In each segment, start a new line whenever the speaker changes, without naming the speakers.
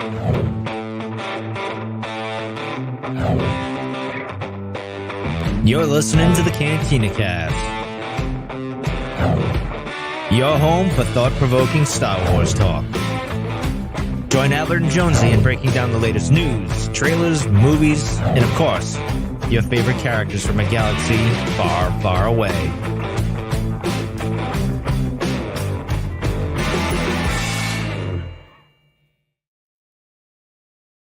You're listening to the Cantina Cast, your home for thought-provoking Star Wars talk. Join Albert Jonesy in breaking down the latest news, trailers, movies, and of course, your favorite characters from a galaxy far, far away.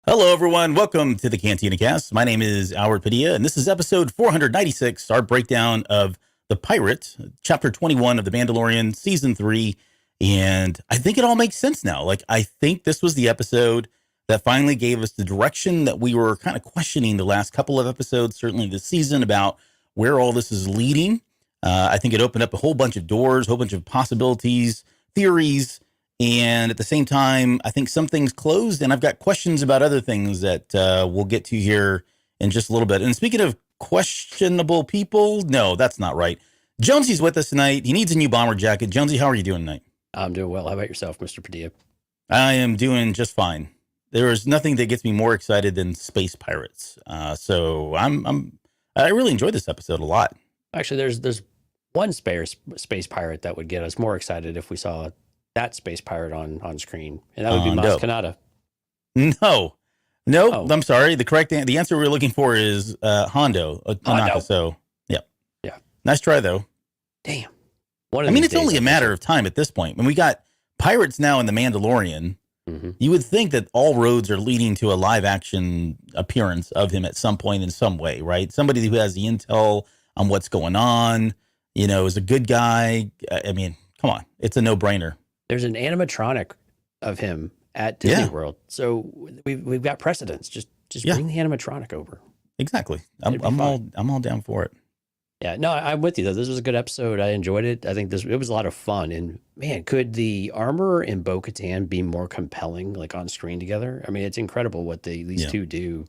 Hello, everyone. Welcome to the Cantina Cast. My name is Albert Padilla, and this is episode 496, our breakdown of The Pirate, chapter 21 of The Mandalorian, season 3. And I think it all makes sense now. I think this was the episode that finally gave us the direction that we were kind of questioning the last couple of episodes, certainly this season, about where all this is leading. I think it opened up a whole bunch of doors, a whole bunch of possibilities, theories, and at the same time, I think some things closed, and I've got questions about other things that we'll get to here in just a little bit. And speaking of questionable people, no, that's not right. Jonesy's with us tonight. He needs a new bomber jacket. Jonesy, how are you doing tonight?
I'm doing well. How about yourself, Mr. Padilla?
I am doing just fine. There is nothing that gets me more excited than space pirates. So I really enjoyed this episode a lot.
Actually, there's one space pirate that would get us more excited if we saw that space pirate on screen, and that would be Maz Kanata.
No, I'm sorry. The answer we're looking for is Hondo. So yeah. Nice try though.
Damn.
It's only a matter of time at this point. When we got pirates now in The Mandalorian, you would think that all roads are leading to a live action appearance of him at some point in some way, right? Somebody who has the intel on what's going on, is a good guy. Come on. It's a no-brainer.
There's an animatronic of him at Disney World. So we've got precedents. Just bring the animatronic over.
Exactly. I'm all down for it.
Yeah, no, I'm with you though. This was a good episode. I enjoyed it. I think it was a lot of fun. And man, could the Armorer and Bo-Katan be more compelling, on screen together? It's incredible what these two do.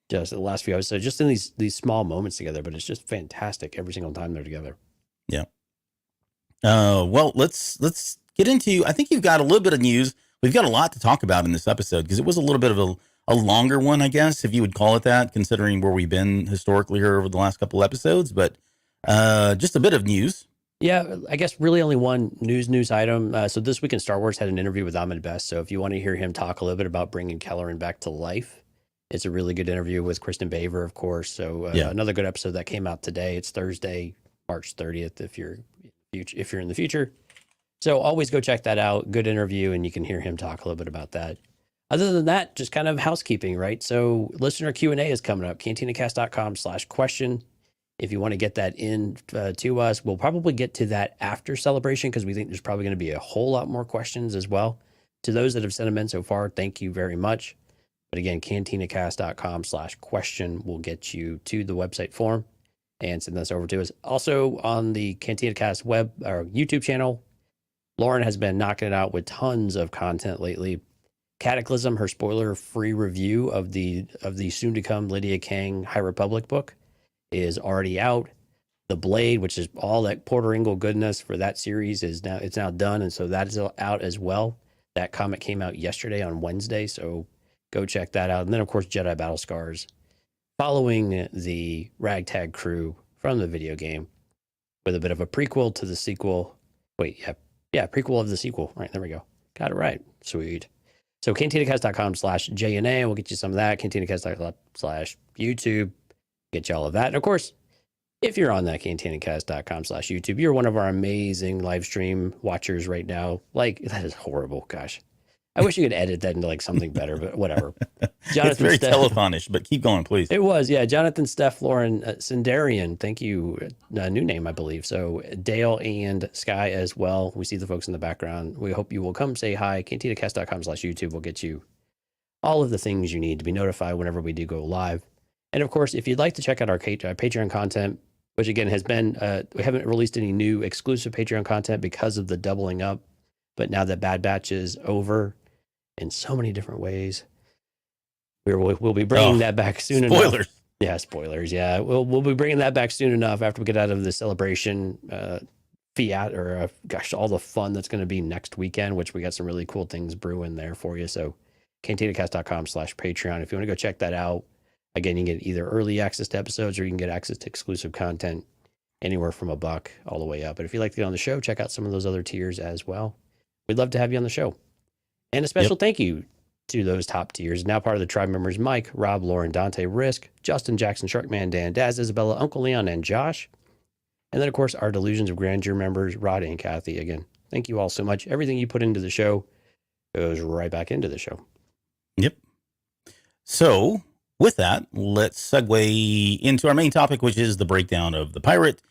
Just the last few episodes, just in these small moments together. But it's just fantastic every single time they're together.
Yeah. Well, let's get into. I think you've got a little bit of news. We've got a lot to talk about in this episode because it was a little bit of a longer one, I guess, if you would call it that, considering where we've been historically here over the last couple episodes, but just a bit of news.
Yeah, I guess really only one news item. So this week in Star Wars had an interview with Ahmed Best. So if you want to hear him talk a little bit about bringing Kelleran back to life, it's a really good interview with Kristen Baver, of course. So another good episode that came out today. It's Thursday, March 30th, if you're in the future. So always go check that out. Good interview, and you can hear him talk a little bit about that. Other than that, just kind of housekeeping, right? So listener Q&A is coming up, cantinacast.com/question. If you want to get that in to us, we'll probably get to that after celebration because we think there's probably going to be a whole lot more questions as well. To those that have sent them in so far, thank you very much. But again, cantinacast.com/question will get you to the website form and send this over to us. Also on the CantinaCast web or YouTube channel, Lauren has been knocking it out with tons of content lately. Cataclysm, her spoiler-free review of the soon-to-come Lydia Kang High Republic book, is already out. The Blade, which is all that Porter Engle goodness for that series, it's now done, and so that is out as well. That comic came out yesterday on Wednesday, so go check that out. And then, of course, Jedi Battle Scars, following the ragtag crew from the video game, with a bit of a prequel to the sequel. Prequel of the sequel. Right, there we go. Got it right. Sweet. So cantinacast.com/JNA, we'll get you some of that. Cantinacast.com/YouTube, get you all of that. And of course, if you're on that cantinacast.com/YouTube, you're one of our amazing live stream watchers right now. That is horrible. Gosh, I wish you could edit that into something better, but whatever. Jonathan,
it's very telephonish, but keep going, please.
It was, yeah. Jonathan, Steph, Lauren, Sindarian, thank you. New name, I believe. So Dale and Sky as well. We see the folks in the background. We hope you will come say hi. cantinacast.com/YouTube will get you all of the things you need to be notified whenever we do go live. And of course, if you'd like to check out our Patreon content, which again has been, we haven't released any new exclusive Patreon content because of the doubling up. But now that Bad Batch is over in so many different ways, we'll be bringing that back soon enough.
Spoilers.
Yeah, spoilers. Yeah, we'll be bringing that back soon enough after we get out of the celebration fiat all the fun that's going to be next weekend, which we got some really cool things brewing there for you. So cantinacast.com/Patreon. If you want to go check that out, again, you can get either early access to episodes or you can get access to exclusive content anywhere from $1 all the way up. But if you'd like to get on the show, check out some of those other tiers as well. We'd love to have you on the show. And a special thank you to those top tiers. Now part of the tribe members: Mike, Rob, Lauren, Dante, Risk, Justin, Jackson, Sharkman, Dan, Daz, Isabella, Uncle Leon, and Josh. And then, of course, our Delusions of Grandeur members, Rod and Kathy. Again, thank you all so much. Everything you put into the show goes right back into the show.
Yep. So with that, let's segue into our main topic, which is the breakdown of the pirate.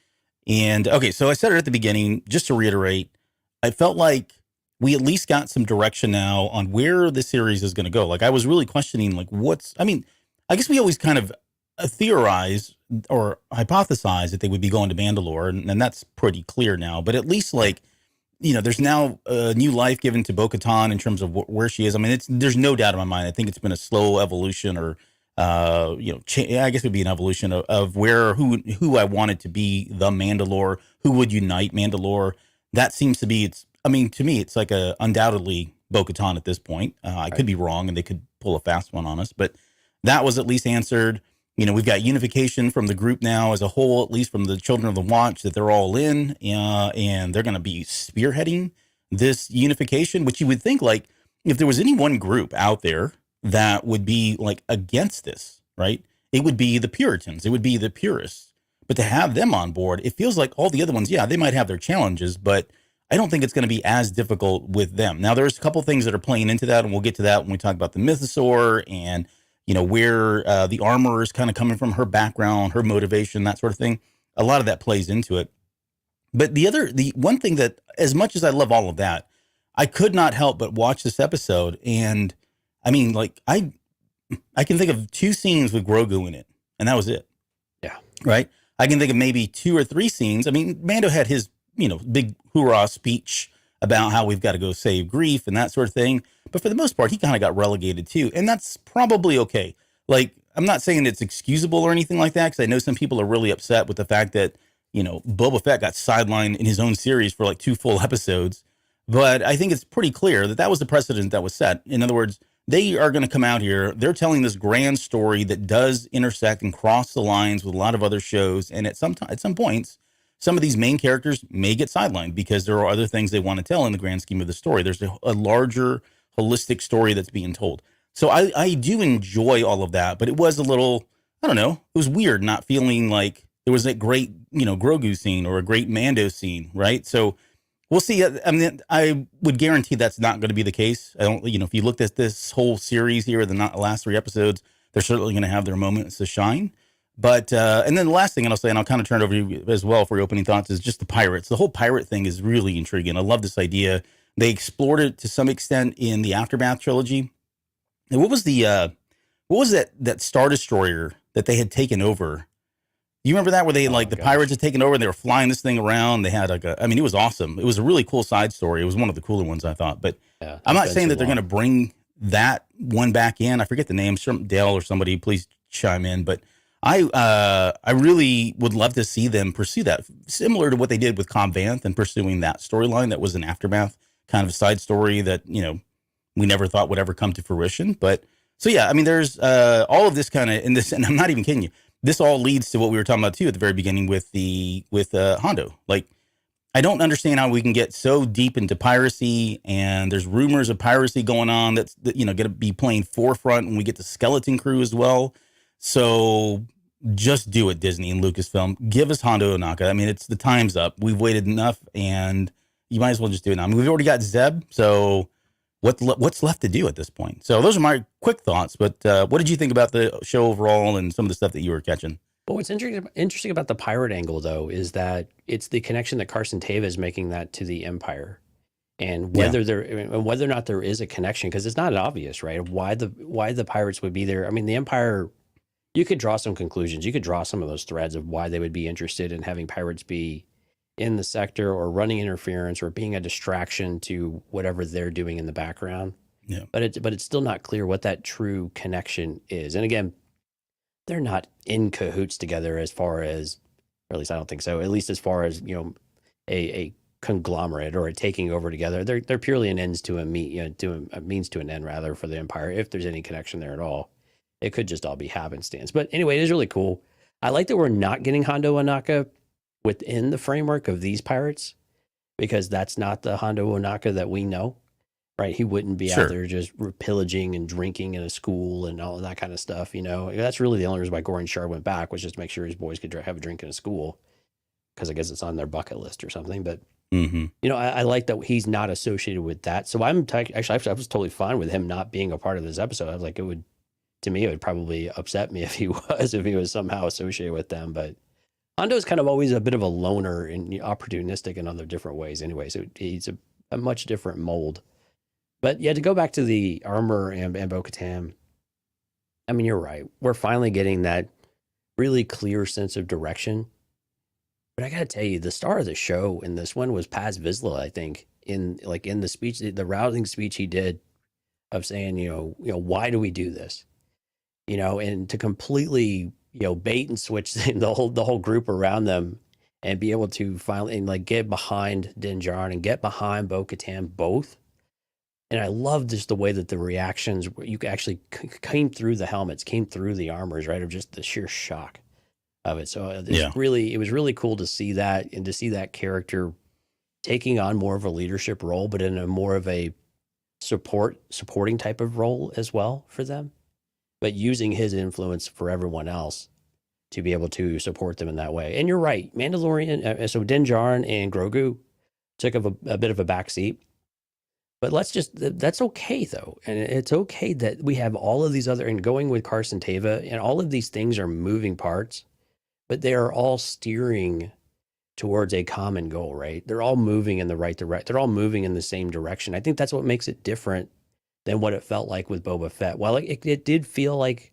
And okay, so I said it at the beginning, just to reiterate, I felt like we at least got some direction now on where the series is going to go. Like, I was really questioning, like, I guess we always kind of theorize or hypothesize that they would be going to Mandalore, and that's pretty clear now. But at least, like, there's now a new life given to Bo-Katan in terms of where she is. I mean, there's no doubt in my mind. I think it's been a slow evolution, or I guess it would be an evolution of who I wanted to be the Mandalore, who would unite Mandalore. That seems to be to me, it's like undoubtedly Bo-Katan at this point. I could be wrong, and they could pull a fast one on us, but that was at least answered. We've got unification from the group now as a whole, at least from the Children of the Watch, that they're all in, and they're going to be spearheading this unification, which you would think, like, if there was any one group out there that would be, like, against this, right, it would be the Puritans. It would be the purists. But to have them on board, it feels like all the other ones, yeah, they might have their challenges, but I don't think it's going to be as difficult with them. Now, there's a couple things that are playing into that, and we'll get to that when we talk about the Mythosaur and where the armor is kind of coming from, her background, her motivation, that sort of thing. A lot of that plays into it. But the one thing that, as much as I love all of that, I could not help but watch this episode. And I mean, like, I can think of 2 scenes with Grogu in it, and that was it.
Yeah.
Right. I can think of maybe 2 or 3 scenes. I mean, Mando had his, big hoorah speech about how we've got to go save Grief and that sort of thing. But for the most part, he kind of got relegated too. And that's probably okay. Like, I'm not saying it's excusable or anything like that, because I know some people are really upset with the fact that, Boba Fett got sidelined in his own series for like 2 full episodes. But I think it's pretty clear that that was the precedent that was set. In other words, they are going to come out here. They're telling this grand story that does intersect and cross the lines with a lot of other shows. And at some points, some of these main characters may get sidelined because there are other things they want to tell in the grand scheme of the story. There's a larger holistic story that's being told. So I do enjoy all of that, but it was a little, I don't know, it was weird not feeling like there was a great, Grogu scene or a great Mando scene, right? So we'll see. I mean, I would guarantee that's not going to be the case. I don't, if you looked at this whole series here, the last 3 episodes, they're certainly going to have their moments to shine. But, and then the last thing I'll say, and I'll kind of turn it over to you as well for your opening thoughts, is just the pirates. The whole pirate thing is really intriguing. I love this idea. They explored it to some extent in the Aftermath trilogy. And what was that Star Destroyer that they had taken over? You remember that, where they the pirates had taken over and they were flying this thing around? They had it was awesome. It was a really cool side story. It was one of the cooler ones, I thought. But yeah, I'm not saying that they're going to bring that one back in. I forget the name, Dale or somebody, please chime in. But I really would love to see them pursue that, similar to what they did with Cobb Vanth and pursuing that storyline that was an Aftermath kind of side story that, we never thought would ever come to fruition. But so, yeah, I mean, there's all of this kind of in this, and I'm not even kidding you. This all leads to what we were talking about too at the very beginning with Hondo. Like, I don't understand how we can get so deep into piracy, and there's rumors of piracy going on that's going to be playing forefront when we get the Skeleton Crew as well. So just do it, Disney and Lucasfilm. Give us Hondo Ohnaka. I mean, it's the time's up. We've waited enough, and you might as well just do it now. I mean, we've already got Zeb, so what's left to do at this point? So those are my quick thoughts. But what did you think about the show overall and some of the stuff that you were catching?
Well, what's interesting about the pirate angle, though, is that it's the connection that Carson Teva is making that to the Empire, and whether or not there is a connection, because it's not obvious, right? Why the pirates would be there. I mean, the Empire, you could draw some conclusions. You could draw some of those threads of why they would be interested in having pirates be in the sector or running interference or being a distraction to whatever they're doing in the background.
Yeah.
But it's still not clear what that true connection is. And again, they're not in cahoots together as far as, or at least I don't think so, at least as far as, a conglomerate or a taking over together. They're purely an ends to a means to an end rather for the Empire. If there's any connection there at all, it could just all be happenstance. But anyway, it is really cool. I like that we're not getting Hondo Ohnaka within the framework of these pirates, because that's not the Hondo Ohnaka that we know, right? He wouldn't be out there just pillaging and drinking in a school and all of that kind of stuff. That's really the only reason why Gorian Shard went back, was just to make sure his boys could have a drink in a school, because I guess it's on their bucket list or something. But I like that he's not associated with that. So actually I was totally fine with him not being a part of this episode. I was like, it would probably upset me if he was somehow associated with them. But Hondo's kind of always a bit of a loner and opportunistic in other different ways anyway. So he's a much different mold. But yeah, to go back to the armor and Bo-Katan, I mean, you're right. We're finally getting that really clear sense of direction. But I got to tell you, the star of the show in this one was Paz Vizsla, I think, in the speech, the rousing speech he did of saying, why do we do this? And to completely, bait and switch the whole group around them and be able to finally get behind Din Djarin and get behind Bo-Katan both. And I love just the way that the reactions, you actually came through the helmets, came through the armors, right? Of just the sheer shock of it. So it was really cool to see that, and to see that character taking on more of a leadership role, but in a more of a supporting type of role as well for them, but using his influence for everyone else to be able to support them in that way. And you're right, Mandalorian. So Din Djarin and Grogu took a bit of a backseat. But that's okay though. And it's okay that we have all of these other, and going with Carson Teva, and all of these things are moving parts, but they are all steering towards a common goal, right? They're all moving in the right direction. They're all moving in the same direction. I think that's what makes it different than what it felt like with Boba Fett. While it did feel like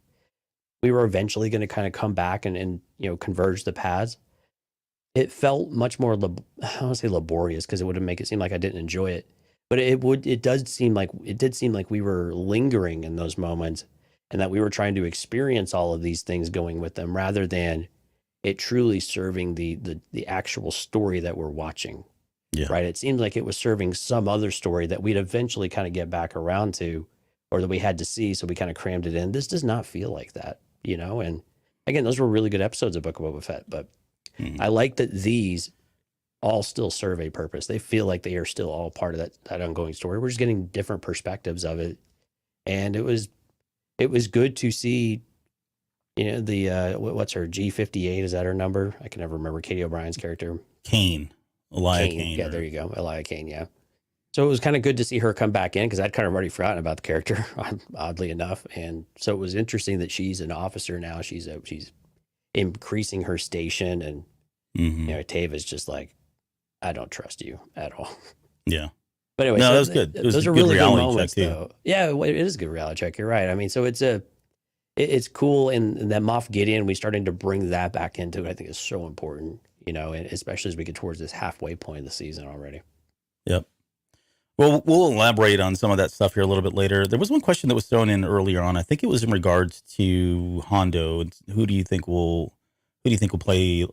we were eventually going to kind of come back and converge the paths, it felt much more, I don't want to say laborious, because it would make it seem like I didn't enjoy it. But it did seem like we were lingering in those moments, and that we were trying to experience all of these things going with them, rather than it truly serving the actual story that we're watching. Yeah. Right. It seemed like it was serving some other story that we'd eventually kind of get back around to, or that we had to see. So we kind of crammed it in. This does not feel like that, and again, those were really good episodes of Book of Boba Fett, but I like that these all still serve a purpose. They feel like they are still all part of that ongoing story. We're just getting different perspectives of it. And it was good to see, the, what's her G58? Is that her number? I can never remember Katie O'Brien's character.
Elia Kane.
Yeah, there you go. Elia Kane. Yeah. So it was kind of good to see her come back in, because I'd kind of already forgotten about the character, oddly enough. And so it was interesting that she's an officer now. She's increasing her station, and Tava's just like, I don't trust you at all.
Yeah.
But anyway,
no, that was good. It was
those
a
are
good
really good
reality
moments,
check,
though. Yeah, it is a good reality check. You're right. I mean, so it's cool, and that Moff Gideon, we starting to bring that back into it. I think is so important, and especially as we get towards this halfway point of the season already.
Yep. Well, we'll elaborate on some of that stuff here a little bit later. There was one question that was thrown in earlier on. I think it was in regards to Hondo. Who do you think will play?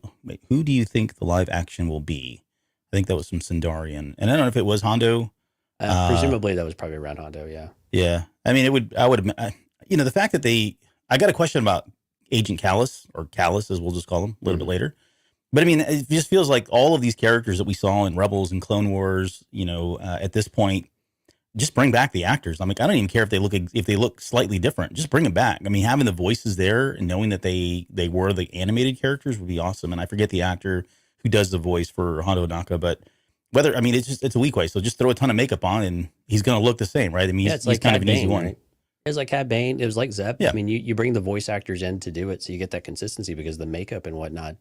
Who do you think the live action will be? I think that was from Sindarian, and I don't know if it was Hondo.
Presumably, that was probably around Hondo. Yeah.
Yeah. I mean, the fact that I got a question about Agent Callus, or Callus, as we'll just call him, a little bit later. But I mean, it just feels like all of these characters that we saw in Rebels and Clone Wars, at this point, just bring back the actors. I'm like, I don't even care if they look slightly different. Just bring them back. I mean, having the voices there and knowing that they were the animated characters would be awesome. And I forget the actor who does the voice for Hondo Ohnaka, but it's a weak way. So just throw a ton of makeup on and he's going to look the same, right? I mean, he's
like
kind of an easy one.
Right? It was like Cad Bane. It was like Zeb.
Yeah.
I mean, you bring the voice actors in to do it, so you get that consistency, because the makeup and whatnot,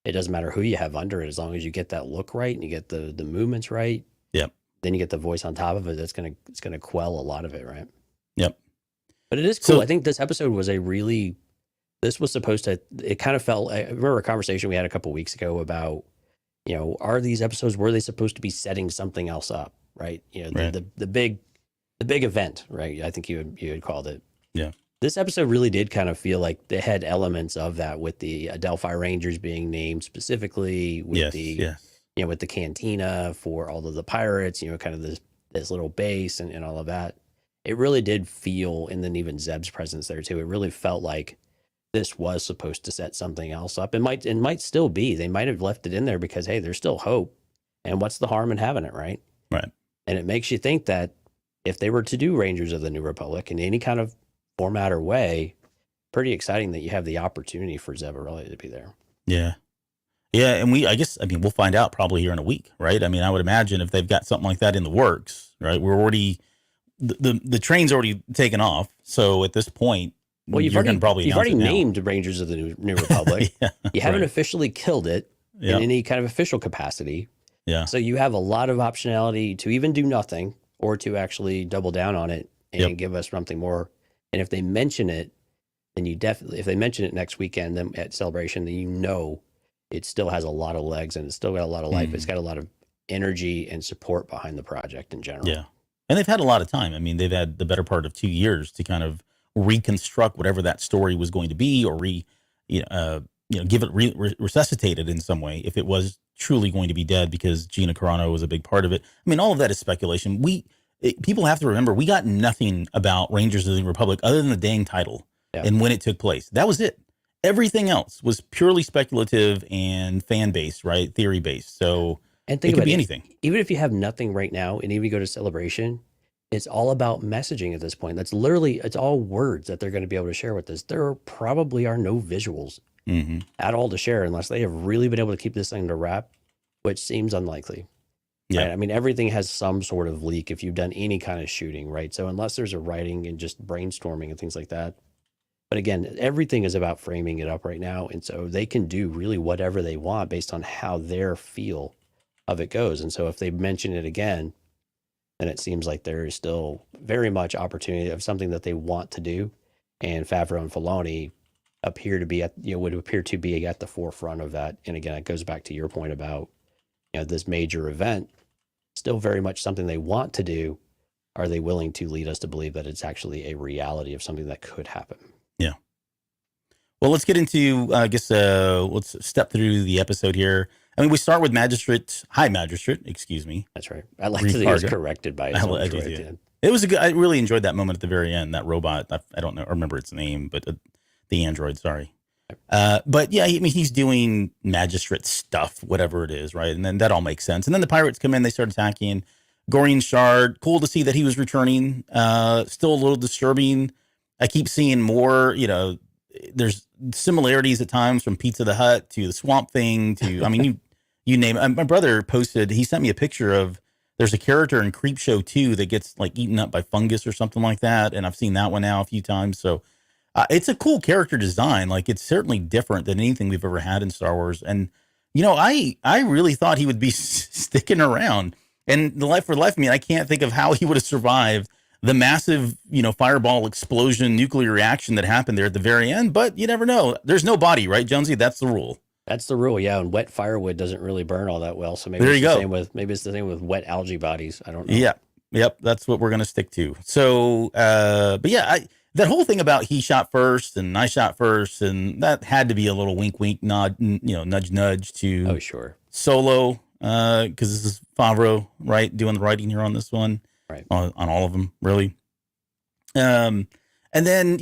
it doesn't matter who you have under it, as long as you get that look right and you get the movements right.
Yep.
Then you get the voice on top of it. It's gonna quell a lot of it, right?
Yep.
But it is cool. I think this episode was this was supposed to. It kind of felt. I remember a conversation we had a couple weeks ago about, are these episodes, were they supposed to be setting something else up, right? The big event, right? I think you had called it.
Yeah.
This episode really did kind of feel like they had elements of that, with the Adelphi Rangers being named specifically, with with the cantina for all of the pirates, kind of this little base and all of that. It really did feel, and then even Zeb's presence there too, it really felt like this was supposed to set something else up. It might still be. They might have left it in there because, hey, there's still hope. And what's the harm in having it, right?
Right.
And it makes you think that if they were to do Rangers of the New Republic in any kind of format or way, pretty exciting that you have the opportunity for Zeb Aurelia to be there.
Yeah. Yeah, and we'll find out probably here in a week, right? I mean, I would imagine if they've got something like that in the works, right? We're already the train's already taken off, so at this point,
well, you've already named Rangers of the New Republic.
Yeah,
you haven't officially killed it in any kind of official capacity.
Yeah.
So you have a lot of optionality to even do nothing or to actually double down on it and give us something more. And if they mention it, then if they mention it next weekend then at Celebration, then it still has a lot of legs and it's still got a lot of life. It's got a lot of energy and support behind the project in general.
Yeah. And they've had a lot of time. I mean, they've had the better part of 2 years to kind of reconstruct whatever that story was going to be, or give it resuscitate it in some way if it was truly going to be dead, because Gina Carano was a big part of it. I mean, all of that is speculation. People have to remember, we got nothing about Rangers of the Republic other than the dang title and when it took place. That was it. Everything else was purely speculative and fan based, right? Theory based. So
and
it could be anything.
Even if you have nothing right now, and even you go to Celebration, it's all about messaging at this point. It's all words that they're going to be able to share with us. There probably are no visuals at all to share unless they have really been able to keep this thing to wrap, which seems unlikely.
Yeah.
Right? I mean, everything has some sort of leak if you've done any kind of shooting, right? So unless there's a writing and just brainstorming and things like that. But again, everything is about framing it up right now. And so they can do really whatever they want based on how their feel of it goes. And so if they mention it again, then it seems like there is still very much opportunity of something that they want to do. And Favreau and Filoni would appear to be at the forefront of that. And again, it goes back to your point about, this major event, still very much something they want to do. Are they willing to lead us to believe that it's actually a reality of something that could happen?
Yeah. Well, let's get into, let's step through the episode here. I mean, we start with High Magistrate, excuse me.
That's right. I like that he was corrected by his own droid at the end.
It was I really enjoyed that moment at the very end, that robot. I don't know, I remember its name, but the android, sorry. But yeah, I mean, he's doing magistrate stuff, whatever it is, right? And then that all makes sense. And then the pirates come in, they start attacking. Gorian Shard, cool to see that he was returning. Still a little disturbing. I keep seeing more, there's similarities at times from Pizza the Hut to the Swamp Thing to, I mean, you name it. My brother he sent me a picture of, there's a character in Creepshow 2 that gets like eaten up by fungus or something like that. And I've seen that one now a few times. So it's a cool character design. Like, it's certainly different than anything we've ever had in Star Wars. And, I really thought he would be sticking around. And for the life of me, I can't think of how he would have survived the massive, fireball explosion, nuclear reaction that happened there at the very end. But you never know. There's no body, right, Jonesy? That's the rule.
That's the rule, yeah. And wet firewood doesn't really burn all that well. So maybe maybe it's the same with wet algae bodies. I don't know.
Yeah. Yep. That's what we're going to stick to. So, but yeah, that whole thing about he shot first and I shot first, and that had to be a little wink, wink, nod, nudge, nudge to Solo, because this is Favreau, right, doing the writing here on this one,
right,
on all of them, really. And then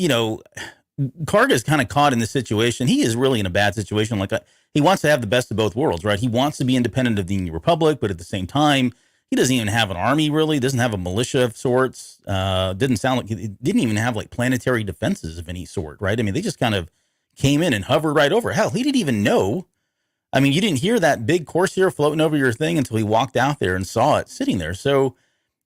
Karga's kind of caught in this situation. He is really in a bad situation. Like, he wants to have the best of both worlds, right? He wants to be independent of the New Republic, but at the same time, he doesn't even have an army, really. Doesn't have a militia of sorts. Didn't sound like he didn't even have like planetary defenses of any sort, right? I mean, they just kind of came in and hovered right over. Hell, he didn't even know. I mean, you didn't hear that big Corsair floating over your thing until he walked out there and saw it sitting there. So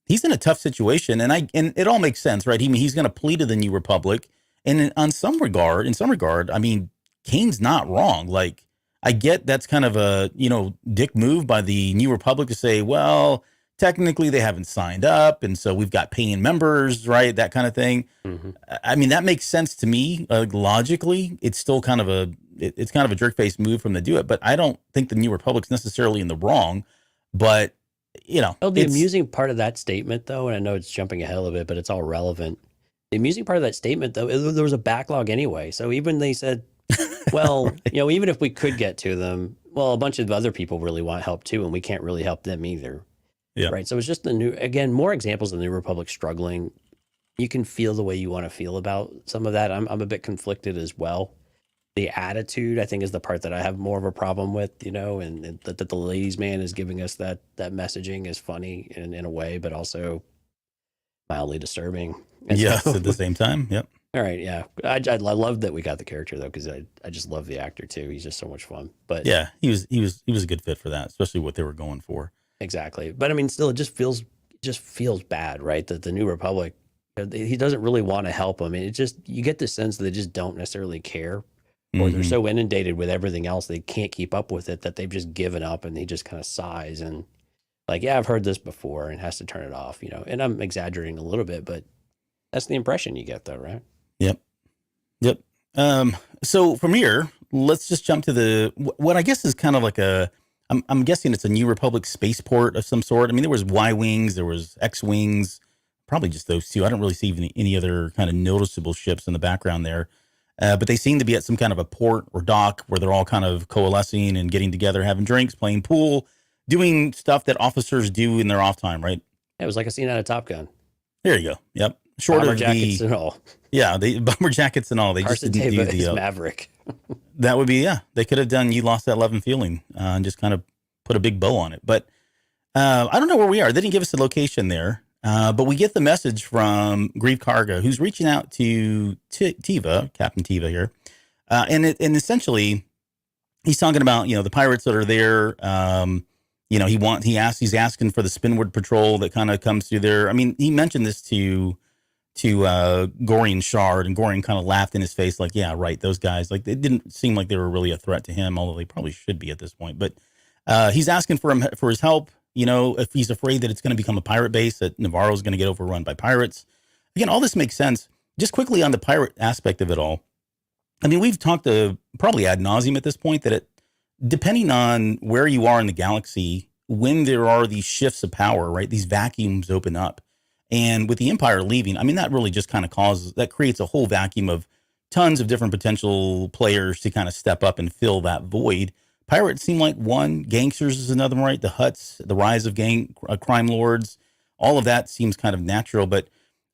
he's in a tough situation, and it all makes sense, right? He's going to plead to the New Republic, and in some regard, I mean, Kane's not wrong. Like, I get that's kind of a, dick move by the New Republic to say, well, technically they haven't signed up, and so we've got paying members, right? That kind of thing. Mm-hmm. I mean, that makes sense to me. Logically, it's still kind of a jerk-face move from them to do it, but I don't think the New Republic's necessarily in the wrong. But,
Well, the amusing part of that statement, though, and I know it's jumping ahead a little bit, but it's all relevant. The amusing part of that statement, though, there was a backlog anyway. So even they said, Well, even if we could get to them, well, a bunch of other people really want help too, and we can't really help them either.
Yeah.
Right. So it's just more examples of the New Republic struggling. You can feel the way you want to feel about some of that. I'm a bit conflicted as well. The attitude, I think, is the part that I have more of a problem with, and that the ladies' man is giving us that messaging is funny in a way, but also mildly disturbing. And
Yes,
so,
at the same time. Yep.
all right, yeah. I love that we got the character though, because I just love the actor too. He's just so much fun. But
Yeah, he was a good fit for that, especially what they were going for.
exactly. But I mean, still, it just feels bad, right? That the New Republic, he doesn't really want to help him. And you get the sense that they just don't necessarily care, or they're so inundated with everything else they can't keep up with it that they've just given up, and he just kind of sighs and like, yeah, I've heard this before, and has to turn it off, And I'm exaggerating a little bit, but that's the impression you get, though, right?
Yep. So from here, let's just jump to what I guess is kind of like I'm guessing it's a New Republic spaceport of some sort. I mean, there was Y-wings, there was X-wings, probably just those two. I don't really see any other kind of noticeable ships in the background there. But they seem to be at some kind of a port or dock where they're all kind of coalescing and getting together, having drinks, playing pool, doing stuff that officers do in their off time, right?
It was like a scene out of Top Gun.
There you go. Yep. Short
Bomber
of
jackets and all.
Yeah, the bomber jackets and all. They
Carson
just didn't do
Teva is
the
Maverick.
that would be, yeah. They could have done "You Lost That Love and Feeling" and just kind of put a big bow on it. But I don't know where we are. They didn't give us a location there. But we get the message from Grief Karga, who's reaching out to Teva, Captain Teva here. And essentially, he's talking about, the pirates that are there. He's asking for the Spinward Patrol that kind of comes through there. I mean, he mentioned this to Gorian Shard, and Gorian kind of laughed in his face like, yeah, right, those guys. Like, it didn't seem like they were really a threat to him, although they probably should be at this point. But he's asking for his help. If he's afraid that it's going to become a pirate base, that Nevarro is going to get overrun by pirates. Again, all this makes sense. Just quickly on the pirate aspect of it all. I mean, we've talked probably ad nauseum at this point that depending on where you are in the galaxy, when there are these shifts of power, right, these vacuums open up. And with the Empire leaving, I mean, that really just kind of creates a whole vacuum of tons of different potential players to kind of step up and fill that void. Pirates seem like one, gangsters is another one, right? The Hutts, the rise of crime lords, all of that seems kind of natural. But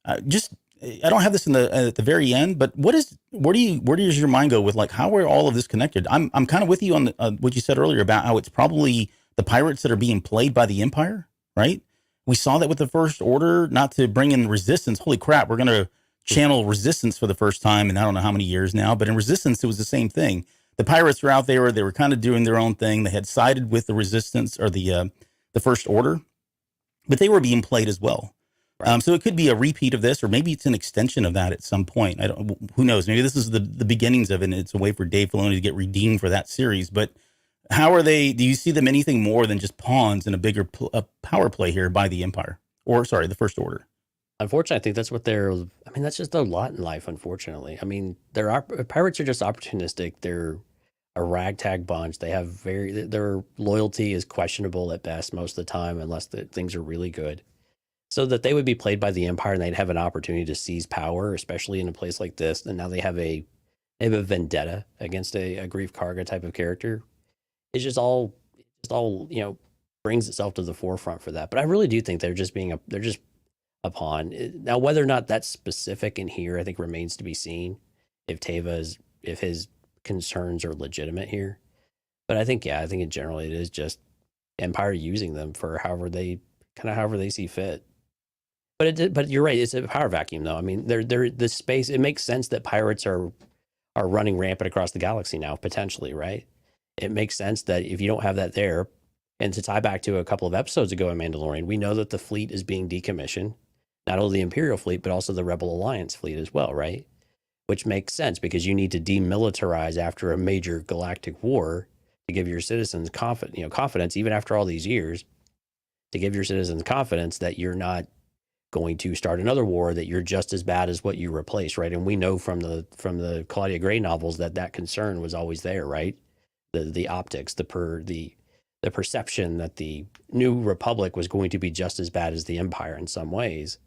I don't have this at the very end. But where does your mind go with like how are all of this connected? I'm kind of with you on what you said earlier about how it's probably the pirates that are being played by the Empire, right? We saw that with the First Order, not to bring in Resistance. Holy crap, we're going to channel Resistance for the first time in I don't know how many years now. But in Resistance, it was the same thing. The pirates were out there. They were kind of doing their own thing. They had sided with the Resistance or the First Order, but they were being played as well. Right. So it could be a repeat of this, or maybe it's an extension of that at some point. Who knows? Maybe this is the beginnings of it, and it's a way for Dave Filoni to get redeemed for that series. But how are they? Do you see them anything more than just pawns in a bigger power play here by the Empire, the First Order?
Unfortunately, I think that's what that's just a lot in life, unfortunately. I mean, pirates are just opportunistic. They're a ragtag bunch. They have their loyalty is questionable at best most of the time, unless things are really good. So that they would be played by the Empire and they'd have an opportunity to seize power, especially in a place like this. And now they have a vendetta against a Grief Karga type of character. It's just all, brings itself to the forefront for that. But I really do think they're just a pawn. Now, whether or not that's specific in here, I think remains to be seen. If his concerns are legitimate here, but I think in general it is just Empire using them for however they see fit. But you're right, it's a power vacuum though. I mean, they're the space. It makes sense that pirates are running rampant across the galaxy now, potentially, right? It makes sense that if you don't have that there, and to tie back to a couple of episodes ago in Mandalorian, we know that the fleet is being decommissioned. Not only the Imperial fleet, but also the Rebel Alliance fleet as well, right? Which makes sense because you need to demilitarize after a major galactic war to give your citizens confidence, even after all these years, to give your citizens confidence that you're not going to start another war, that you're just as bad as what you replaced, right? And we know from the Claudia Gray novels that concern was always there, right? The optics, the perception that the New Republic was going to be just as bad as the Empire in some ways.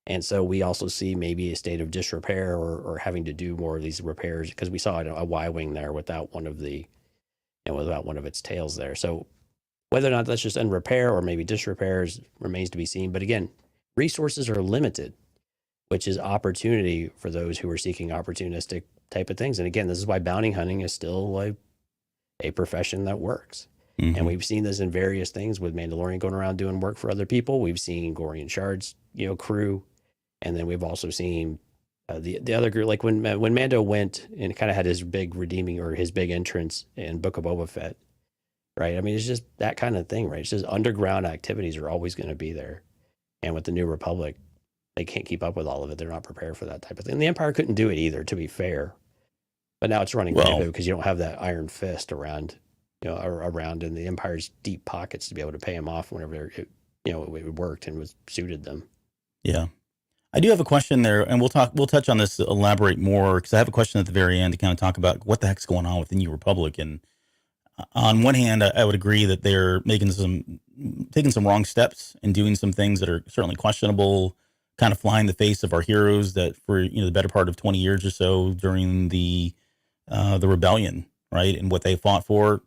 And so we also see maybe a state of disrepair or having to do more of these repairs because we saw a Y-wing there without one of the, without one of its tails there. So whether or not that's just in repair or maybe disrepair remains to be seen. But again, resources are limited, which is opportunity for those who are seeking opportunistic type of things. And again, this is why bounty hunting is still a profession that works.
Mm-hmm.
And we've seen this in various things with Mandalorian going around doing work for other people. We've seen Gorian Shard's, crew. And then we've also seen the other group, like when Mando went and kind of had his big redeeming or his big entrance in Book of Boba Fett, right? I mean, it's just that kind of thing, right? It's just underground activities are always going to be there. And with the New Republic, they can't keep up with all of it. They're not prepared for that type of thing. And the Empire couldn't do it either, to be fair. But now it's running because you don't have that iron fist around, around in the Empire's deep pockets to be able to pay them off whenever it worked and was suited them.
Yeah. I do have a question there, and we'll touch on this, elaborate more, because I have a question at the very end to kind of talk about what the heck's going on with the New Republic. And on one hand, I would agree that they're taking some wrong steps and doing some things that are certainly questionable, kind of flying the face of our heroes that for the better part of 20 years or so during the rebellion, right, and what they fought for,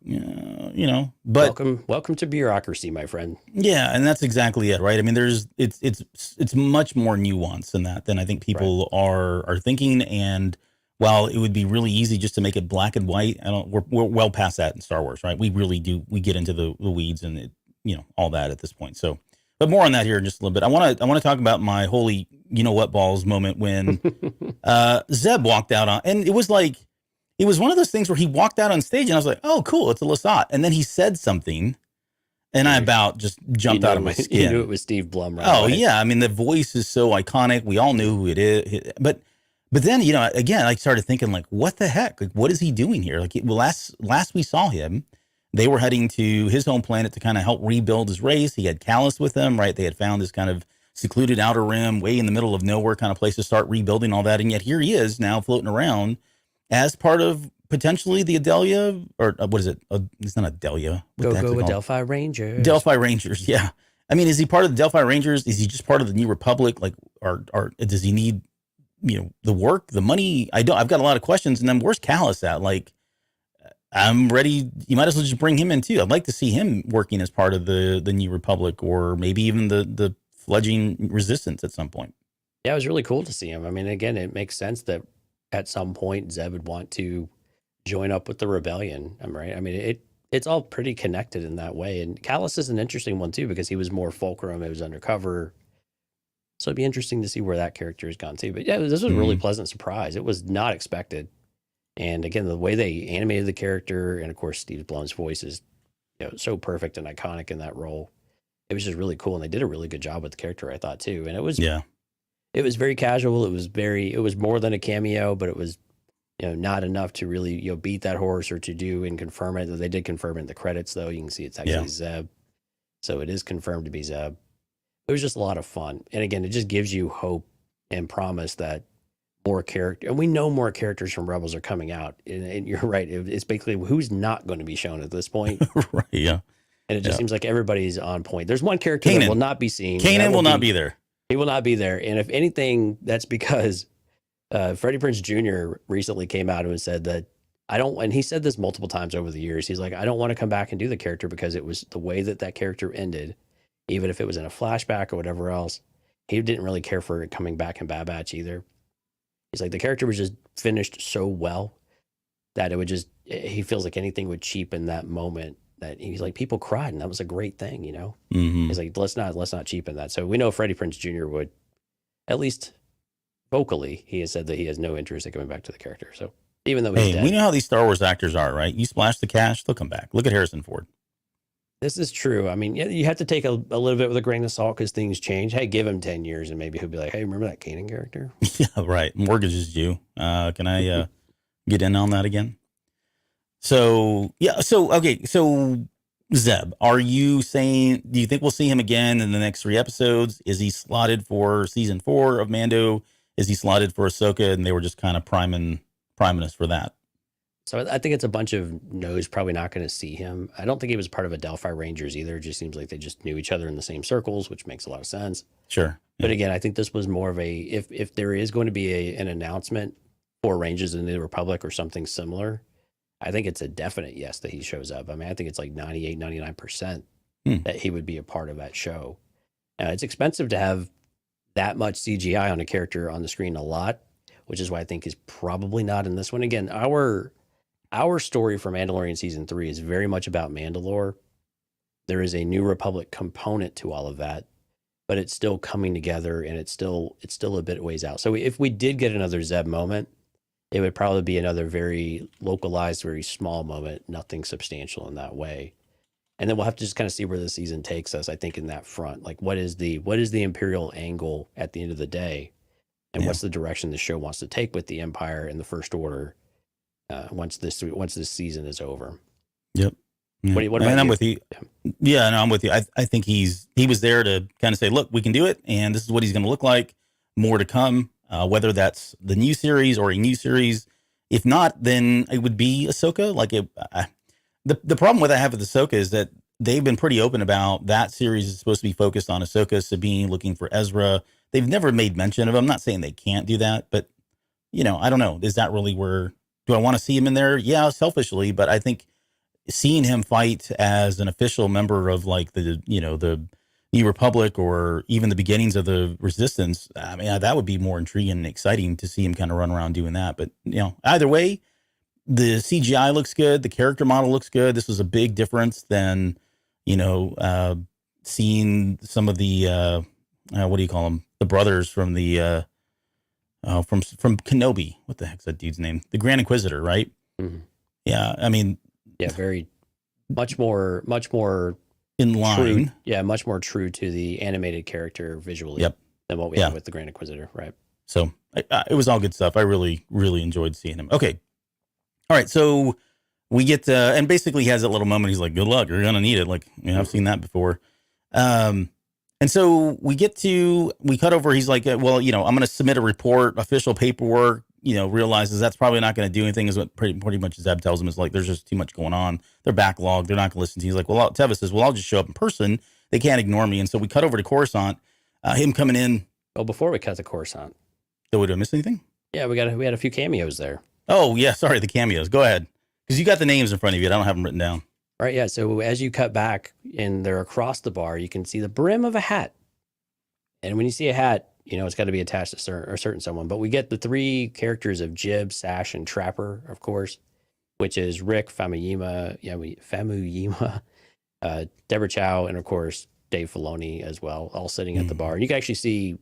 But
welcome to bureaucracy, my friend.
Yeah, and that's exactly it, right? I mean, it's much more nuanced than that than I think people are thinking. And while it would be really easy just to make it black and white, we're well past that in Star Wars, right? We really do. We get into the weeds and all that at this point. So, but more on that here in just a little bit. I want to talk about my holy what balls moment when Zeb walked out on, and it was one of those things where he walked out on stage and I was like, oh, cool, it's a Lasat. And then he said something and I about just jumped out of my skin.
You knew it was Steve Blum, right?
Oh, yeah. I mean, the voice is so iconic. We all knew who it is. But then, again, I started thinking, like, what the heck? Like, what is he doing here? Like, last we saw him, they were heading to his home planet to kind of help rebuild his race. He had Callus with him, right? They had found this kind of secluded outer rim, way in the middle of nowhere kind of place to start rebuilding all that. And yet here he is now floating around as part of potentially the Adelia, or what is it? It's not Adelia.
Go Adelphi Rangers.
Delphi Rangers, yeah. I mean, is he part of the Delphi Rangers? Is he just part of the New Republic? Like, or does he need, the work, the money? I've got a lot of questions. And then where's Callus at? Like, I'm ready. You might as well just bring him in too. I'd like to see him working as part of the New Republic, or maybe even the fledgling Resistance at some point.
Yeah, it was really cool to see him. I mean, again, it makes sense that at some point Zeb would want to join up with the rebellion. I'm right. I mean, it's all pretty connected in that way. And Callus is an interesting one too, because he was more fulcrum. It was undercover. So it'd be interesting to see where that character has gone too. But yeah, this was a really pleasant surprise. It was not expected. And again, the way they animated the character, and of course, Steve Blum's voice is so perfect and iconic in that role. It was just really cool. And they did a really good job with the character, I thought too. And it was, it was very casual. It was more than a cameo, but it was, not enough to really, beat that horse or to do and confirm it. They did confirm it in the credits, though. You can see it's actually Zeb. So it is confirmed to be Zeb. It was just a lot of fun. And again, it just gives you hope and promise that more character, and we know more characters from Rebels are coming out. And you're right. It's basically who's not going to be shown at this point.
Right. Yeah. And
it just seems like everybody's on point. There's one character that will not be seen.
Kanan will not be there.
He will not be there. And if anything, that's because Freddie Prinze Jr. recently came out and said that and he said this multiple times over the years. He's like, I don't want to come back and do the character because it was the way that character ended, even if it was in a flashback or whatever else. He didn't really care for it coming back in Bad Batch either. He's like, the character was just finished so well that he feels like anything would cheapen that moment. That he's like, people cried and that was a great thing, He's like, let's not cheapen that. So we know Freddie Prinze Jr. would, at least vocally, he has said that he has no interest in coming back to the character. So even though he's dead,
we know how these Star Wars actors are, right? You splash the cash, they'll come back. Look at Harrison Ford.
This is true. I mean, you have to take a little bit with a grain of salt because things change. Hey, give him 10 years and maybe he'll be like, hey, remember that Kanan character?
Yeah, right. Mortgage is due. Can I get in on that again? So Zeb, are you saying, do you think we'll see him again in the next 3 episodes? Is he slotted for season 4 of Mando? Is he slotted for Ahsoka? And they were just kind of priming us for that.
So I think it's a bunch of no's, probably not going to see him. I don't think he was part of a Delphi Rangers either. It just seems like they just knew each other in the same circles, which makes a lot of sense.
Sure.
But again, I think this was more of a, if there is going to be an announcement for Rangers in the New Republic or something similar, I think it's a definite yes that he shows up. I mean, I think it's like 98, 99% that he would be a part of that show. It's expensive to have that much CGI on a character on the screen a lot, which is why I think he's probably not in this one. Again, our story for Mandalorian season 3 is very much about Mandalore. There is a New Republic component to all of that, but it's still coming together, and it's still a bit ways out. So if we did get another Zeb moment, it would probably be another very localized, very small moment, nothing substantial in that way. And then we'll have to just kind of see where the season takes us, I think, in that front. Like, what is the Imperial angle at the end of the day? And what's the direction the show wants to take with the Empire and the First Order once this season is over?
Yep. Yeah.
What about
I'm
you?
with you. Yeah, no, I'm with you. I think he was there to kind of say, look, we can do it, and this is what he's going to look like. More to come, whether that's the new series or a new series. If not, then it would be Ahsoka. Like the problem with I have with Ahsoka is that they've been pretty open about that series is supposed to be focused on Ahsoka, Sabine, looking for Ezra. They've never made mention of him. I'm not saying they can't do that, but I don't know. Is that really where? Do I want to see him in there? Yeah, selfishly, but I think seeing him fight as an official member of like the New Republic or even the beginnings of the Resistance, I mean, that would be more intriguing and exciting to see him kind of run around doing that. But either way, the CGI looks good. The character model looks good. This was a big difference than seeing some of the what do you call them? The brothers from the from Kenobi. What the heck's that dude's name? The Grand Inquisitor, right? Mm-hmm. Yeah, I mean,
very much more
in line.
True, much more true to the animated character visually than what we have with the Grand Inquisitor, right? So
it was all good stuff. I really, really enjoyed seeing him. Okay. All right. So we get, and basically he has that little moment. He's like, good luck. You're going to need it. Like, I've seen that before. And so we cut over. He's like, well, I'm going to submit a report, official paperwork, realizes that's probably not going to do anything is what pretty much Zeb tells him is like, there's just too much going on. They're backlogged. They're not going to listen to you. He's like, well, Teva says, well, I'll just show up in person. They can't ignore me. And so we cut over to Coruscant, him coming in.
Well, before we cut to Coruscant.
Did I miss anything?
Yeah, we had a few cameos there.
Oh yeah. Sorry. The cameos. Go ahead. Cause you got the names in front of you. I don't have them written down.
Right. Yeah. So as you cut back and they're across the bar, you can see the brim of a hat. And when you see a hat, it's got to be attached to a certain someone. But we get the three characters of Jib, Sash, and Trapper, of course, which is Rick, Famuyima, Deborah Chow, and of course Dave Filoni as well, all sitting at the bar. And you can actually see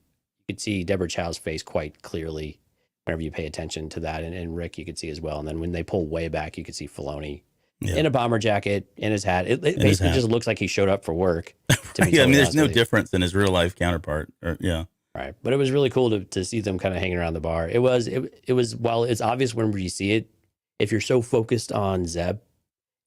Deborah Chow's face quite clearly whenever you pay attention to that, and Rick you could see as well. And then when they pull way back, you could see Filoni in a bomber jacket, in his hat. It basically just looks like he showed up for work.
There's no difference in his real life counterpart.
Right. But it was really cool to see them kind of hanging around the bar. It was while it's obvious whenever you see it, if you're so focused on Zeb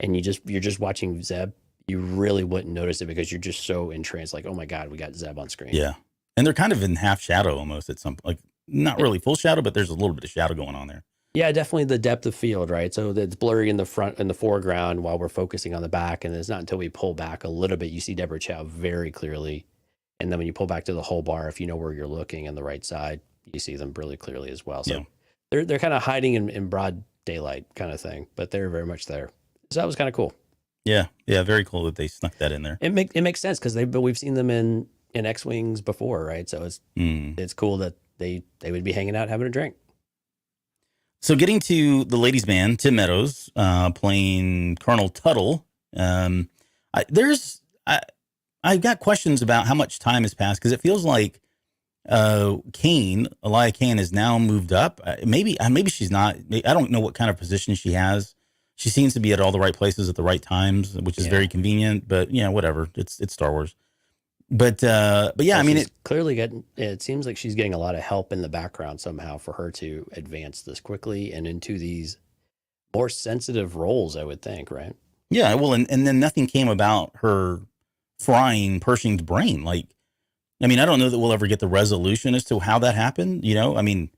and you're just watching Zeb, you really wouldn't notice it because you're just so entranced, like, oh my God, we got Zeb on screen.
Yeah. And they're kind of in half shadow almost at some, like not really full shadow, but there's a little bit of shadow going on there.
Yeah, definitely the depth of field, right? So it's blurry in the front and the foreground while we're focusing on the back. And it's not until we pull back a little bit, you see Deborah Chow very clearly. And then when you pull back to the whole bar, if you know where you're looking on the right side, you see them really clearly as well. So they're kind of hiding in broad daylight kind of thing, but they're very much there. So that was kind of cool.
Yeah. Yeah. Very cool that they snuck that in there.
It makes sense because we've seen them in X-Wings before, right? So it's cool that they would be hanging out having a drink.
So getting to the ladies' man, Tim Meadows, playing Colonel Tuttle. I've got questions about how much time has passed because it feels like Elia Kane has now moved up. Maybe she's not. I don't know what kind of position she has. She seems to be at all the right places at the right times, which is very convenient. But whatever. It's Star Wars. But yeah, I mean,
it seems like she's getting a lot of help in the background somehow for her to advance this quickly and into these more sensitive roles, I would think, right?
Yeah, well, and then nothing came about her frying Pershing's brain. Like, I mean, I don't know that we'll ever get the resolution as to how that happened. I mean,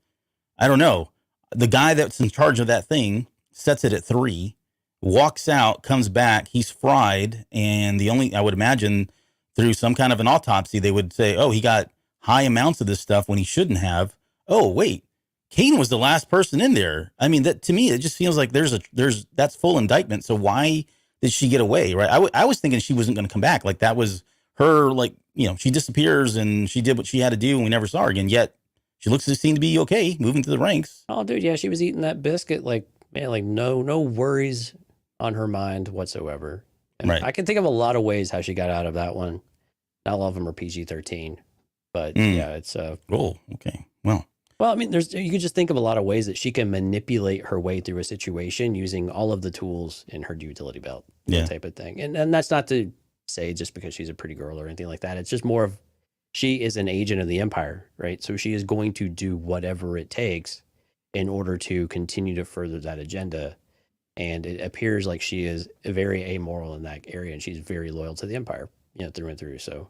I don't know. The guy that's in charge of that thing sets it at 3, walks out, comes back, he's fried, and I would imagine through some kind of an autopsy, they would say, oh, he got high amounts of this stuff when he shouldn't have. Oh, wait, Kane was the last person in there. I mean, that to me, it just feels like that's full indictment. So why did she get away? Right. I was thinking she wasn't going to come back. Like that was her, like, she disappears and she did what she had to do and we never saw her again. Yet she looks to seem to be okay, moving through the ranks.
Oh, dude. Yeah. She was eating that biscuit. Like, man, like no worries on her mind whatsoever. And
Right.
I can think of a lot of ways how she got out of that one. Not all of them are PG-13, but yeah, it's
oh, okay. Well,
I mean, you could just think of a lot of ways that she can manipulate her way through a situation using all of the tools in her utility belt, that type of thing. And that's not to say just because she's a pretty girl or anything like that. It's just more of she is an agent of the Empire, right? So she is going to do whatever it takes in order to continue to further that agenda. And it appears like she is very amoral in that area, and she's very loyal to the Empire, through and through. So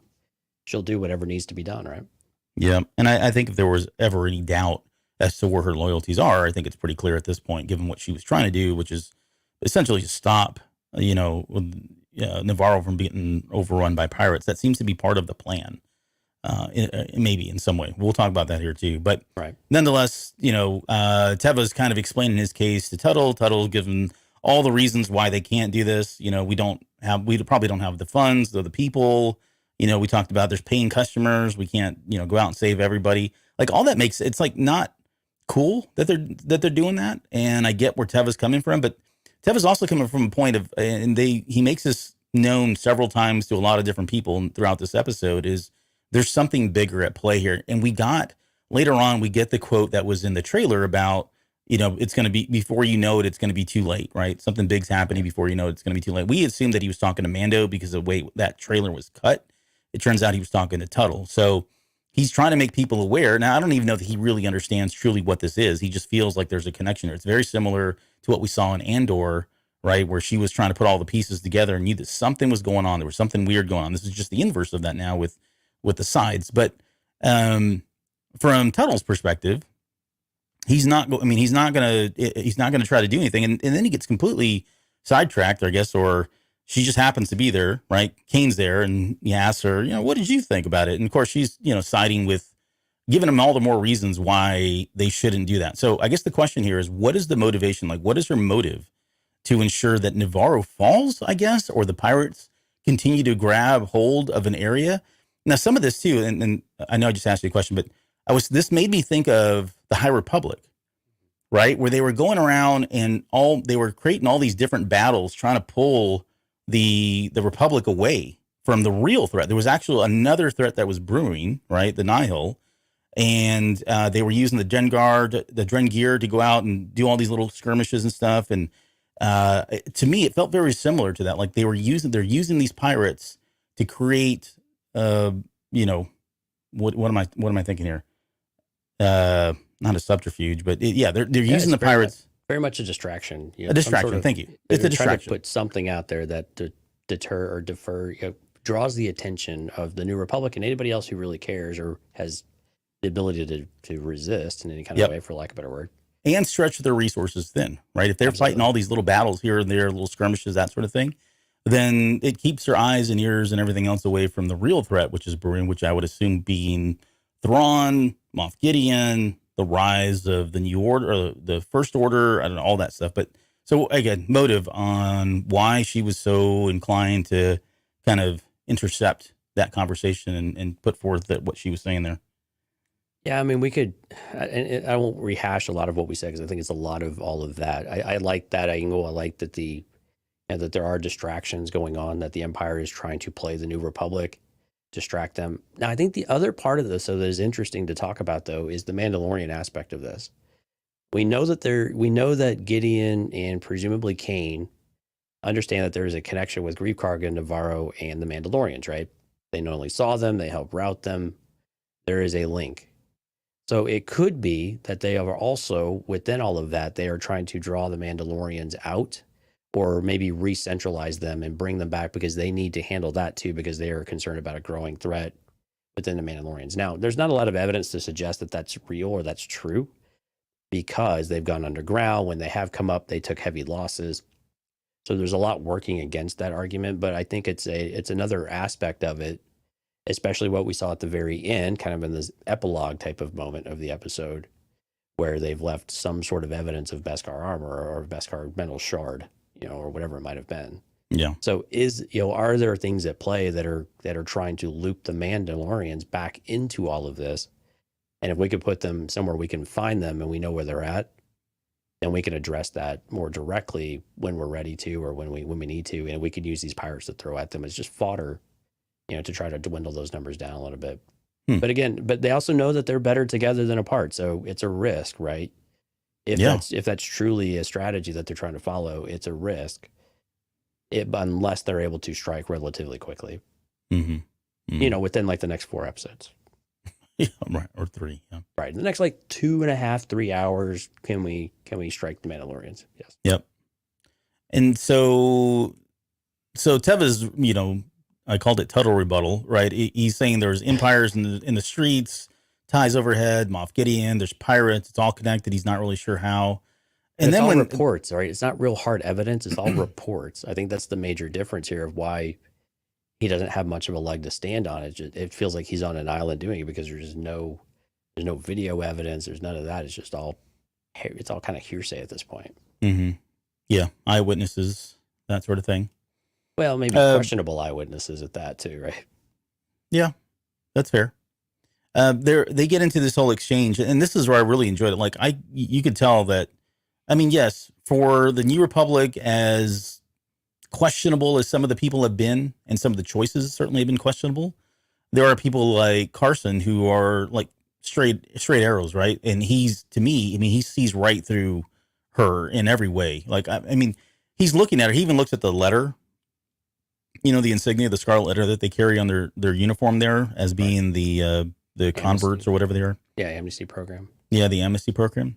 she'll do whatever needs to be done, right?
Yeah. And I think if there was ever any doubt as to where her loyalties are, I think it's pretty clear at this point, given what she was trying to do, which is essentially to stop, Nevarro from being overrun by pirates. That seems to be part of the plan, maybe in some way. We'll talk about that here too. But nonetheless, Teva's kind of explaining his case to Tuttle. Tuttle gives him all the reasons why they can't do this. We probably don't have the funds, the people. We talked about there's paying customers. We can't, go out and save everybody. Like all that it's like not cool that they're doing that. And I get where Teva's coming from, but Teva's also coming from a point of, and he makes this known several times to a lot of different people throughout this episode, is there's something bigger at play here. And later on, we get the quote that was in the trailer about, it's going to be, before you know it, it's going to be too late, right? Something big's happening before you know it, it's going to be too late. We assumed that he was talking to Mando because of the way that trailer was cut. It turns out he was talking to Tuttle. So he's trying to make people aware. Now, I don't even know that he really understands truly what this is. He just feels like there's a connection there. It's very similar to what we saw in Andor, right? Where she was trying to put all the pieces together and knew that something was going on. There was something weird going on. This is just the inverse of that now with the sides. But from Tuttle's perspective, he's not going to try to do anything. And then he gets completely sidetracked, I guess, or she just happens to be there, right? Kane's there, and he asks her, what did you think about it? And of course, she's, siding with, giving him all the more reasons why they shouldn't do that. So I guess the question here is, what is the motivation? Like, what is her motive to ensure that Nevarro falls, I guess, or the pirates continue to grab hold of an area? Now, some of this too, and I know I just asked you a question, but this made me think of the High Republic, right? Where they were going around and they were creating all these different battles, trying to pull the Republic away from the real threat. There was actually another threat that was brewing, right? The Nihil. And they were using the Drengir to go out and do all these little skirmishes and stuff. And to me, it felt very similar to that. Like they're using these pirates to create, what am I thinking here? Not a subterfuge, but they're using the pirates.
Very much a distraction.
A distraction. Thank you. It's a distraction.
Trying to put something out there that deter or defer, draws the attention of the New Republic and anybody else who really cares or has the ability to resist in any kind of way, for lack of a better word.
And stretch their resources thin, right? If they're fighting all these little battles here and there, little skirmishes, that sort of thing, then it keeps their eyes and ears and everything else away from the real threat, which is brewing, which I would assume being Thrawn, Moff Gideon, the rise of the New Order, or the First Order, I don't know, all that stuff. But so again, motive on why she was so inclined to kind of intercept that conversation and put forth what she was saying there.
Yeah, I mean, we could, and I won't rehash a lot of what we said because I think it's a lot of all of that. I like that angle. I like that that there are distractions going on, that the Empire is trying to play the New Republic, distract them. Now, I think the other part of this, that is interesting to talk about, though, is the Mandalorian aspect of this. We know that Gideon and presumably Kane understand that there is a connection with Grief Karga, Nevarro, and the Mandalorians, right? They not only saw them, they helped route them. There is a link. So it could be that they are also, within all of that, they are trying to draw the Mandalorians out or maybe re-centralize them and bring them back because they need to handle that too, because they are concerned about a growing threat within the Mandalorians. Now, there's not a lot of evidence to suggest that that's real or that's true because they've gone underground. When they have come up, they took heavy losses. So there's a lot working against that argument, but I think it's another aspect of it especially what we saw at the very end, kind of in this epilogue type of moment of the episode, where they've left some sort of evidence of Beskar armor or Beskar mental shard, or whatever it might have been.
Yeah.
So are there things at play that are trying to loop the Mandalorians back into all of this? And if we could put them somewhere we can find them and we know where they're at, then we can address that more directly when we're ready to, or when we need to, and we can use these pirates to throw at them as just fodder, to try to dwindle those numbers down a little bit. But they also know that they're better together than apart, so it's a risk, right? If that's truly a strategy that they're trying to follow, it's a risk. Unless they're able to strike relatively quickly, within like the next 4 episodes.
Yeah, right, or 3. Yeah,
right. In the next like 2.5, 3 hours, can we strike the Mandalorians? Yes.
Yep. And so Teva's, I called it Tuttle rebuttal, right? He's saying there's empires in the streets, ties overhead, Moff Gideon, there's pirates, it's all connected. He's not really sure how. And
it's
then
all reports, right? It's not real hard evidence. It's all reports. I think that's the major difference here of why he doesn't have much of a leg to stand on. It feels like he's on an island doing it because there's no video evidence. There's none of that. It's all kind of hearsay at this point.
Mm-hmm. Yeah, eyewitnesses, that sort of thing.
Well, maybe questionable eyewitnesses at that too, right?
Yeah, that's fair. They get into this whole exchange, and this is where I really enjoyed it. Like you could tell that. I mean, yes, for the New Republic, as questionable as some of the people have been, and some of the choices certainly have been questionable, there are people like Carson who are like straight arrows, right? And he sees right through her in every way. Like, I mean, he's looking at her. He even looks at the letter, the insignia, the scarlet letter that they carry on their uniform there as being the converts or whatever they are.
Yeah, amnesty program.
Yeah, the amnesty program.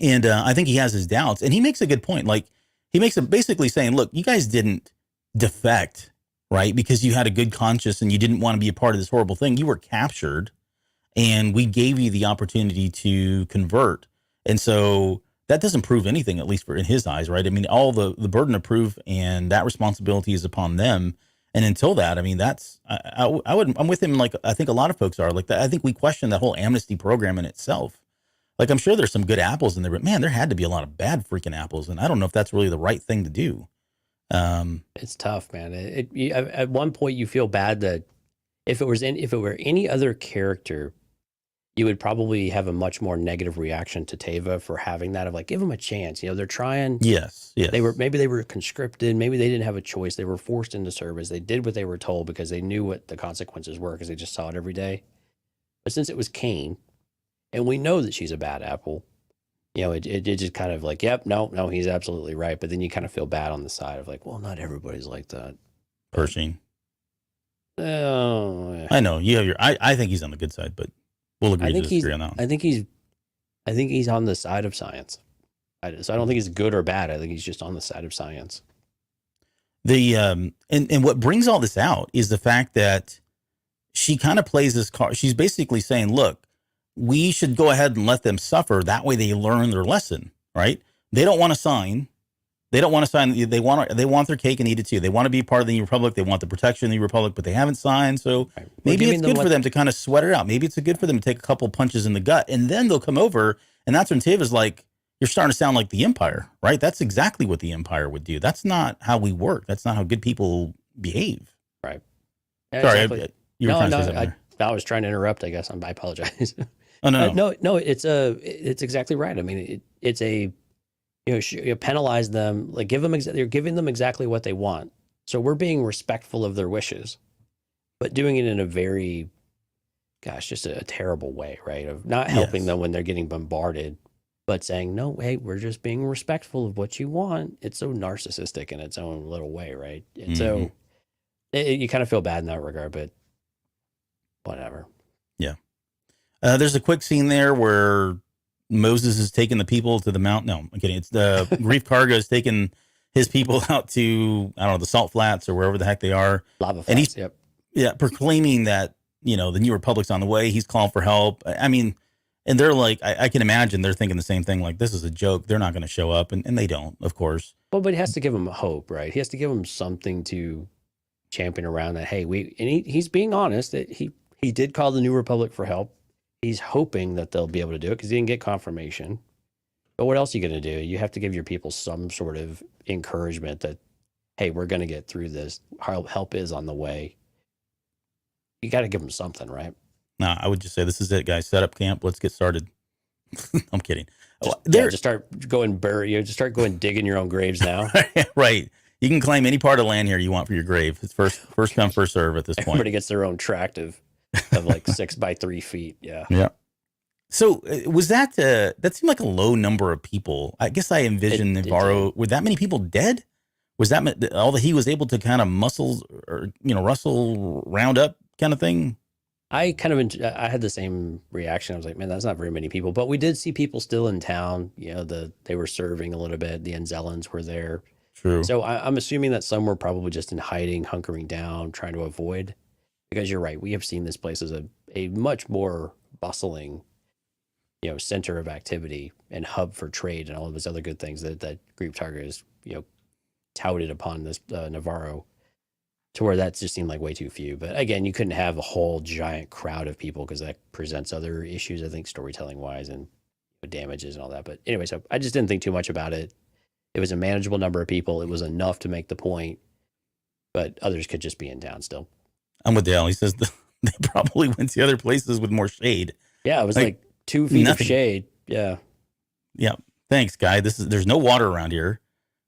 And I think he has his doubts, and he makes a good point. Like, he makes it basically saying, look, you guys didn't defect, right? Because you had a good conscience and you didn't want to be a part of this horrible thing. You were captured, and we gave you the opportunity to convert. And so that doesn't prove anything, at least in his eyes, right? I mean, all the burden of proof and that responsibility is upon them. And until that, I mean, I'm with him. Like, I think a lot of folks are like that. I think we question that whole amnesty program in itself. Like, I'm sure there's some good apples in there, but man, there had to be a lot of bad freaking apples. And I don't know if that's really the right thing to do.
It's tough, man. At one point you feel bad that if it were any other character, you would probably have a much more negative reaction to Teva for having that of like, give them a chance. They're trying.
Yes.
Maybe they were conscripted. Maybe they didn't have a choice. They were forced into service. They did what they were told because they knew what the consequences were because they just saw it every day. But since it was Kane, and we know that she's a bad apple, it just kind of like, yep, no, he's absolutely right. But then you kind of feel bad on the side of like, well, not everybody's like that.
Pershing.
Oh,
I know you have I think he's on the good side, but we'll agree to disagree on that one.
I think he's on the side of science. So I don't think he's good or bad. I think he's just on the side of science.
And what brings all this out is the fact that she kind of plays this card. She's basically saying, look, we should go ahead and let them suffer. That way they learn their lesson, right? They don't want to sign. They don't want to sign. They want their cake and eat it too. They want to be part of the New Republic. They want the protection of the New Republic, but they haven't signed. So maybe it's good for them to kind of sweat it out. Maybe it's good for them to take a couple punches in the gut, and then they'll come over. And that's when Teva's like, you're starting to sound like the Empire, right? That's exactly what the Empire would do. That's not how we work. That's not how good people behave.
Right. Yeah,
sorry,
exactly. I was trying to interrupt. I guess I apologize.
Oh no.
No. It's exactly right. I mean, it's a you penalize them, like you're giving them exactly what they want. So we're being respectful of their wishes, but doing it in a very, just a terrible way, right? Of not helping them when they're getting bombarded, but saying, no, hey, we're just being respectful of what you want. It's so narcissistic in its own little way, right? And so you kind of feel bad in that regard, but whatever.
Yeah. There's a quick scene there where Moses is taking the people to the mountain. No, I'm kidding. It's the Reef Cargo is taking his people out to, I don't know, the Salt Flats or wherever the heck they are.
Lava
Flats,
and
he's proclaiming that, the New Republic's on the way. He's calling for help. I mean, and they're like, I can imagine they're thinking the same thing. Like, this is a joke. They're not going to show up. And they don't, of course.
Well, but he has to give them hope, right? He has to give them something to championing around that, hey, he's being honest that he did call the New Republic for help. He's hoping that they'll be able to do it because he didn't get confirmation. But what else are you going to do? You have to give your people some sort of encouragement that, hey, we're going to get through this. Help is on the way. You got to give them something, right?
No, I would just say, this is it, guys. Set up camp. Let's get started. I'm kidding.
Just start going just start going digging your own graves now.
Right. You can claim any part of land here you want for your grave. It's first come, first serve at this point.
Everybody gets their own tract of like 6 by 3 feet. Yeah.
Yeah. So was that seemed like a low number of people? I guess I envisioned Nevarro. Were that many people dead? Was that all that he was able to kind of rustle, round up kind of thing?
I I had the same reaction. I was like, man, that's not very many people. But we did see people still in town. They were serving a little bit. The Enzellans were there.
True.
So I'm assuming that some were probably just in hiding, hunkering down, trying to avoid. Because you're right, we have seen this place as a much more bustling, center of activity and hub for trade and all of those other good things that Greep Targa is, touted upon this Nevarro, to where that just seemed like way too few. But again, you couldn't have a whole giant crowd of people because that presents other issues, I think, storytelling wise and damages and all that. But anyway, so I just didn't think too much about it. It was a manageable number of people. It was enough to make the point, but others could just be in town still.
I'm with Dale. He says they probably went to other places with more shade.
Yeah, it was like 2 feet of shade. Yeah.
Yeah. Thanks, guy. There's no water around here.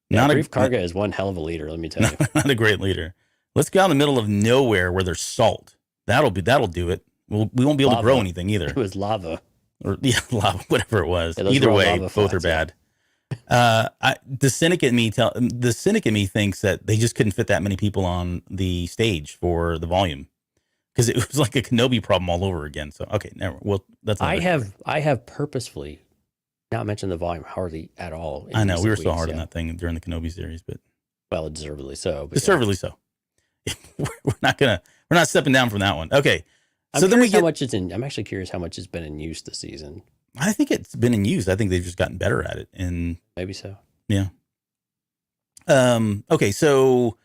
Yeah, Greef Karga is one hell of a leader, let me tell you.
Not a great leader. Let's go out in the middle of nowhere where there's salt. That'll do it. We won't be able to grow anything either.
It was lava.
Or lava, whatever it was. Either way, both are bad. The cynic in me thinks that they just couldn't fit that many people on the stage for the volume, because it was like a Kenobi problem all over again. So okay, never. Well, that's
I have purposefully not mentioned the volume hardly at all.
I know we were so hard on that thing during the Kenobi series, but
deservedly so.
Deservedly so. We're not stepping down from that one. Okay.
So then I'm actually curious how much it's been in use this season.
I think it's been in use. I think they've just gotten better at it. And
maybe so.
Yeah. Okay. So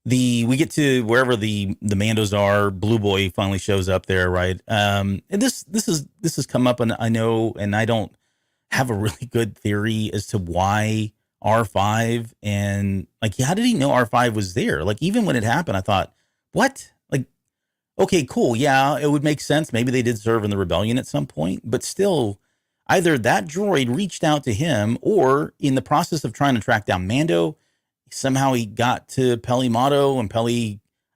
we get to wherever the Mandos are. Blue Boy finally shows up there. Right. And this has come up, and I know, and I don't have a really good theory as to why R5 and how did he know R5 was there? Like, even when it happened, I thought, what? Okay, cool. Yeah, it would make sense. Maybe they did serve in the rebellion at some point, but still, either that droid reached out to him, or in the process of trying to track down Mando, somehow he got to Peli Motto, and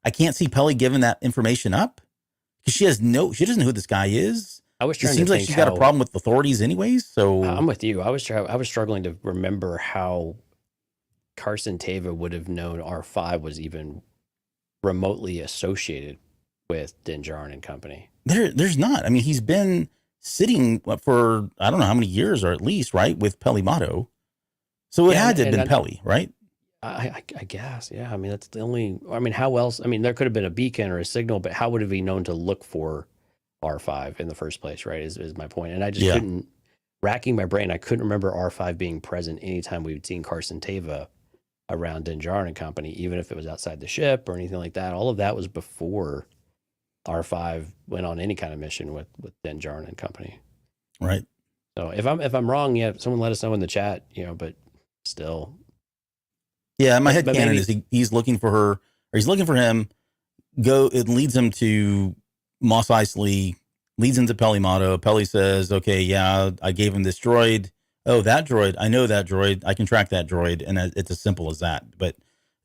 I can't see Peli giving that information up, because she doesn't know who this guy is. It seems like she's got a problem with authorities anyways. So
I'm with you. I was struggling to remember how Carson Teva would have known R5 was even remotely associated with Din Djarin and company.
There's not. I mean, he's been sitting for I don't know how many years, or at least, right, with Peli Motto. So it had to have been Peli, right?
I guess, yeah. I mean, that's the only. I mean, how else? I mean, there could have been a beacon or a signal, but how would it be known to look for R5 in the first place? Right, is my point. And I just couldn't, racking my brain, I couldn't remember R5 being present anytime we'd seen Carson Teva around Din Djarin and company, even if it was outside the ship or anything like that. All of that was before R5 went on any kind of mission with Din Djarin and company.
Right.
So if I'm wrong, someone let us know in the chat, but still.
Yeah, my head canon is he's looking for her, or he's looking for him. It leads him to Mos Eisley, leads into Peli Motto. Peli says, okay, yeah, I gave him this droid. Oh, that droid. I know that droid. I can track that droid. And it's as simple as that. But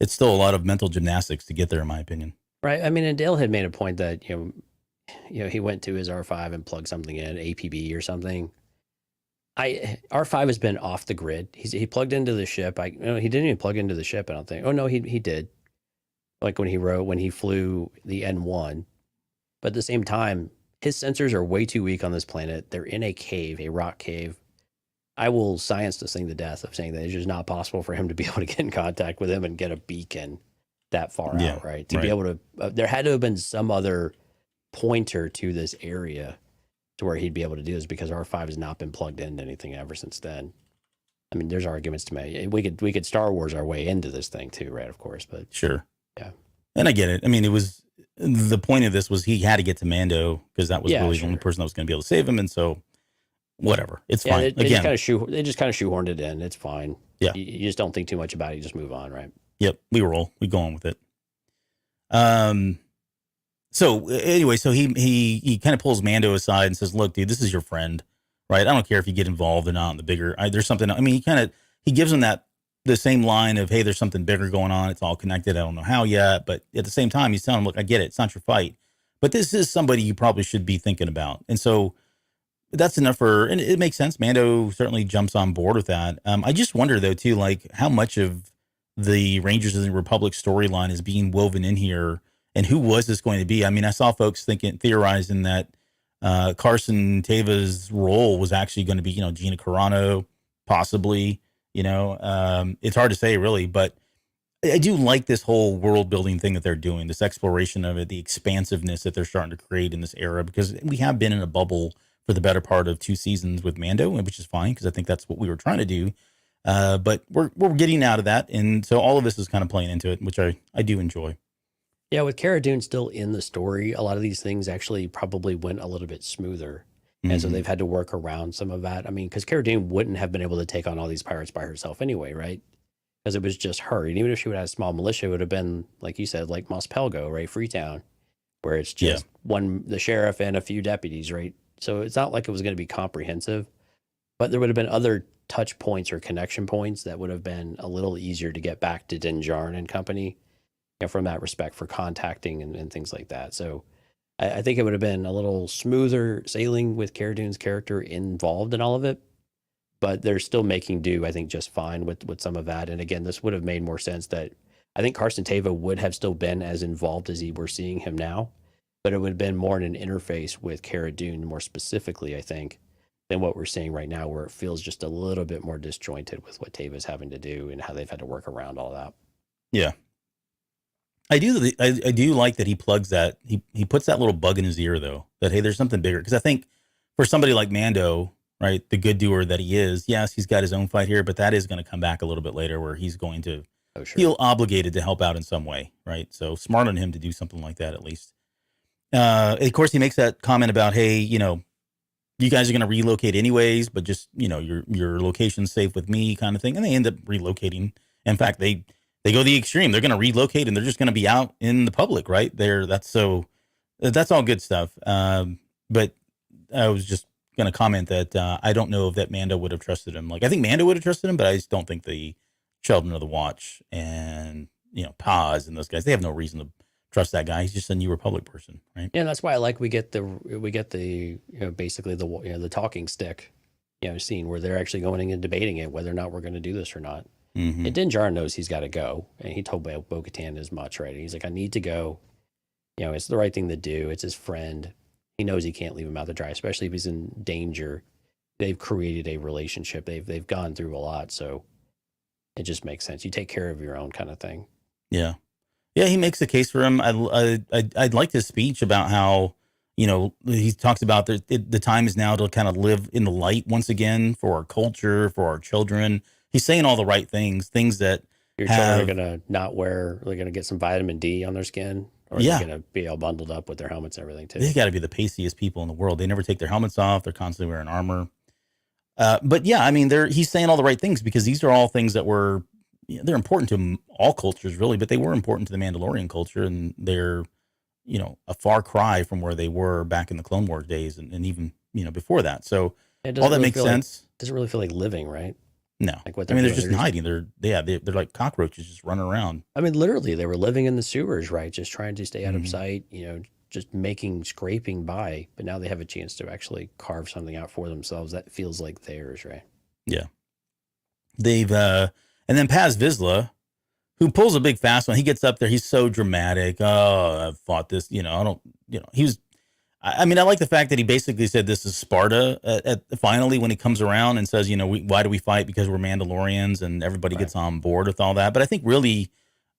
it's still a lot of mental gymnastics to get there, in my opinion.
Right. I mean, and Dale had made a point that, he went to his R5 and plugged something in, APB or something. R5 has been off the grid. He plugged into the ship. He didn't even plug into the ship, I don't think. Oh, no, he did. Like when he flew the N1. But at the same time, his sensors are way too weak on this planet. They're in a cave, a rock cave. I will science this thing to death of saying that it's just not possible for him to be able to get in contact with him and get a beacon that far out, right? To be able to, there had to have been some other pointer to this area to where he'd be able to do this, because R5 has not been plugged into anything ever since then. I mean, there's arguments to make. We could Star Wars our way into this thing too, right? Of course, but
sure.
Yeah.
And I get it. I mean, the point of this was he had to get to Mando because that was really the only person that was going to be able to save him. And so whatever, it's fine.
They just kind of shoehorned it in. It's fine.
Yeah.
You just don't think too much about it. You just move on, right?
Yep. We go on with it. So anyway, so he kind of pulls Mando aside and says, look, dude, this is your friend, right? I don't care if you get involved or not in the bigger, there's something, I mean, he gives him the same line of, hey, there's something bigger going on. It's all connected. I don't know how yet, but at the same time, he's telling him, look, I get it. It's not your fight, but this is somebody you probably should be thinking about. And so that's enough and it makes sense. Mando certainly jumps on board with that. I just wonder though, too, like how much of the Rangers of the Republic storyline is being woven in here, and who was this going to be? I mean, I saw folks theorizing that Carson Teva's role was actually going to be, Gina Carano, possibly. It's hard to say really, but I do like this whole world building thing that they're doing, this exploration of it, the expansiveness that they're starting to create in this era, because we have been in a bubble for the better part of 2 seasons with Mando, which is fine because I think that's what we were trying to do. But we're getting out of that, and so all of this is kind of playing into it, which I do enjoy.
Yeah, with Cara Dune still in the story, a lot of these things actually probably went a little bit smoother. And so they've had to work around some of that. I mean, because Cara Dune wouldn't have been able to take on all these pirates by herself anyway, right? Because it was just her. And even if she would have had a small militia, it would have been, like you said, like Mos Pelgo, right? Freetown, where it's just the sheriff and a few deputies, right? So it's not like it was going to be comprehensive, but there would have been other touch points or connection points that would have been a little easier to get back to Din Djarin and company, from that respect for contacting and things like that. So I think it would have been a little smoother sailing with Cara Dune's character involved in all of it, but they're still making do, I think, just fine with some of that. And again, this would have made more sense that I think Carson Teva would have still been as involved as we're seeing him now, but it would have been more in an interface with Cara Dune, more specifically, I think, than what we're seeing right now, where it feels just a little bit more disjointed with what Teva's having to do and how they've had to work around all that.
Yeah. I do like that he plugs that. He puts that little bug in his ear, though, that, hey, there's something bigger. Because I think for somebody like Mando, right, the good doer that he is, yes, he's got his own fight here, but that is going to come back a little bit later where he's going to feel obligated to help out in some way, right? So smart on him to do something like that, at least. Of course, he makes that comment about, hey, you guys are going to relocate anyways, but just, your location's safe with me kind of thing. And they end up relocating. In fact, they go the extreme. They're going to relocate and they're just going to be out in the public, right? That's all good stuff. But I was just going to comment that I don't know if that Mando would have trusted him. Like, I think Mando would have trusted him, but I just don't think the Children of the Watch and, Paz and those guys, they have no reason to trust that guy. He's just a New Republic person, right?
Yeah, that's why I like we get the basically the talking stick, scene where they're actually going and debating it, whether or not we're going to do this or not.
Mm-hmm.
And Din Djarin knows he's got to go, and he told Bo-Katan as much, right? And he's like, I need to go. It's the right thing to do. It's his friend. He knows he can't leave him out to dry, especially if he's in danger. They've created a relationship. They've gone through a lot, so it just makes sense. You take care of your own kind of thing.
Yeah. Yeah, he makes a case for him. I liked his speech about how, he talks about the time is now to kind of live in the light once again for our culture, for our children. He's saying all the right things that
your children are going to not wear, they're going to get some vitamin D on their skin, or they're going to be all bundled up with their helmets and everything too.
They got to be the paciest people in the world. They never take their helmets off. They're constantly wearing armor. But yeah, I mean, he's saying all the right things because these are all things that they're important to all cultures really, but they were important to the Mandalorian culture, and they're, a far cry from where they were back in the Clone Wars days and even, before that. So all that makes sense.
Doesn't really feel like living, right?
No,
like what
they're just hiding. They're like cockroaches just running around.
I mean, literally, they were living in the sewers, right? Just trying to stay out of sight, just scraping by. But now they have a chance to actually carve something out for themselves that feels like theirs, right?
Yeah. They've, and then Paz Vizsla, who pulls a big fast one. He gets up there. He's so dramatic. Oh, I've fought this, he was, I like the fact that he basically said this is Sparta finally when he comes around and says, why do we fight? Because we're Mandalorians, and everybody gets on board with all that. But I think really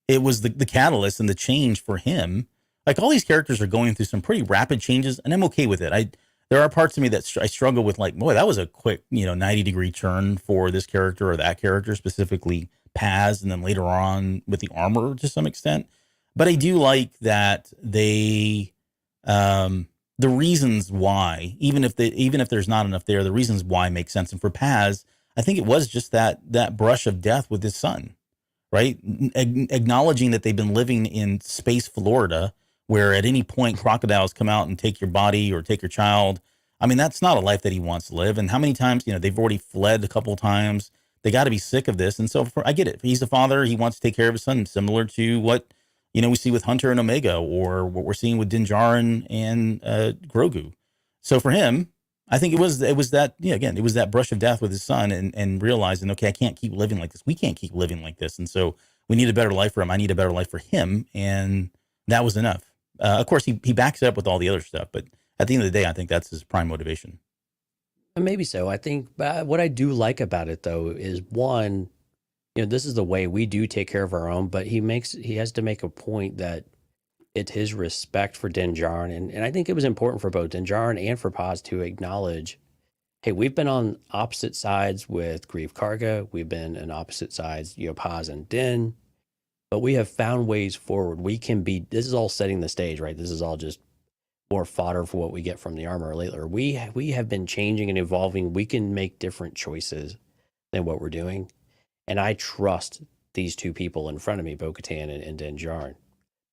it was the catalyst and the change for him. Like, all these characters are going through some pretty rapid changes, and I'm okay with it. There are parts of me that I struggle with, like, boy, that was a quick, 90-degree turn for this character or that character, specifically Paz, and then later on with the armor to some extent. But I do like that they, the reasons why, even if there's not enough there, the reasons why make sense. And for Paz, I think it was just that brush of death with his son, right? Acknowledging that they've been living in space Florida, where at any point crocodiles come out and take your body or take your child. I mean, that's not a life that he wants to live. And how many times, they've already fled a couple of times. They got to be sick of this. And so I get it. He's a father. He wants to take care of his son, similar to what, we see with Hunter and Omega, or what we're seeing with Din Djarin and Grogu. So for him, I think it was that, again, it was that brush of death with his son, and realizing, okay, I can't keep living like this. We can't keep living like this. And so we need a better life for him. I need a better life for him. And that was enough. Of course, he backs it up with all the other stuff, but at the end of the day, I think that's his prime motivation.
Maybe so. I think what I do like about it, though, is one, this is the way we do take care of our own, but he has to make a point that it's his respect for Din Djarin. And I think it was important for both Din Djarin and for Paz to acknowledge, hey, we've been on opposite sides with Grief Karga. We've been on opposite sides, Paz and Din, but we have found ways forward. This is all setting the stage, right? This is all just more fodder for what we get from the armor later. We have been changing and evolving. We can make different choices than what we're doing. And I trust these two people in front of me, Bo-Katan and Din Djarin.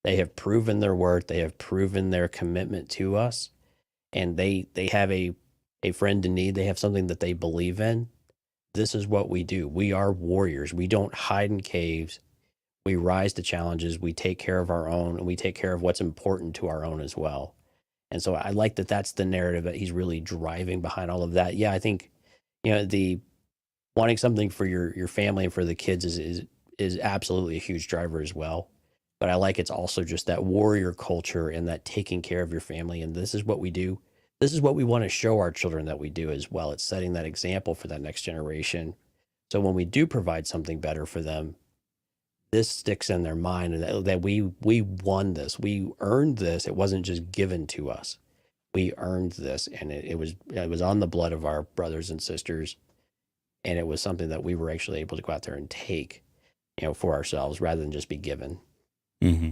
They have proven their worth. They have proven their commitment to us. And they have a friend in need. They have something that they believe in. This is what we do. We are warriors. We don't hide in caves. We rise to challenges. We take care of our own, and we take care of what's important to our own as well. And so I like that that's the narrative that he's really driving behind all of that. Yeah, I think, the wanting something for your family and for the kids is absolutely a huge driver as well. But I like it's also just that warrior culture and that taking care of your family. And this is what we do. This is what we want to show our children that we do as well. It's setting that example for that next generation. So when we do provide something better for them, this sticks in their mind, and that we won this. We earned this. It wasn't just given to us. We earned this, and it was on the blood of our brothers and sisters. And it was something that we were actually able to go out there and take, for ourselves rather than just be given.
Mm-hmm.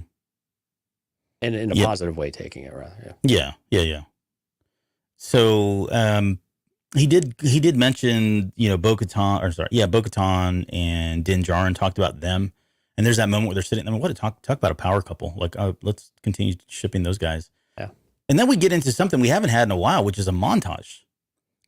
And in a positive way, taking it rather.
Yeah. So he did mention, Bo-Katan and Din Djarin talked about them. And there's that moment where they're sitting. I mean, what talk about a power couple? Like, let's continue shipping those guys.
Yeah.
And then we get into something we haven't had in a while, which is a montage.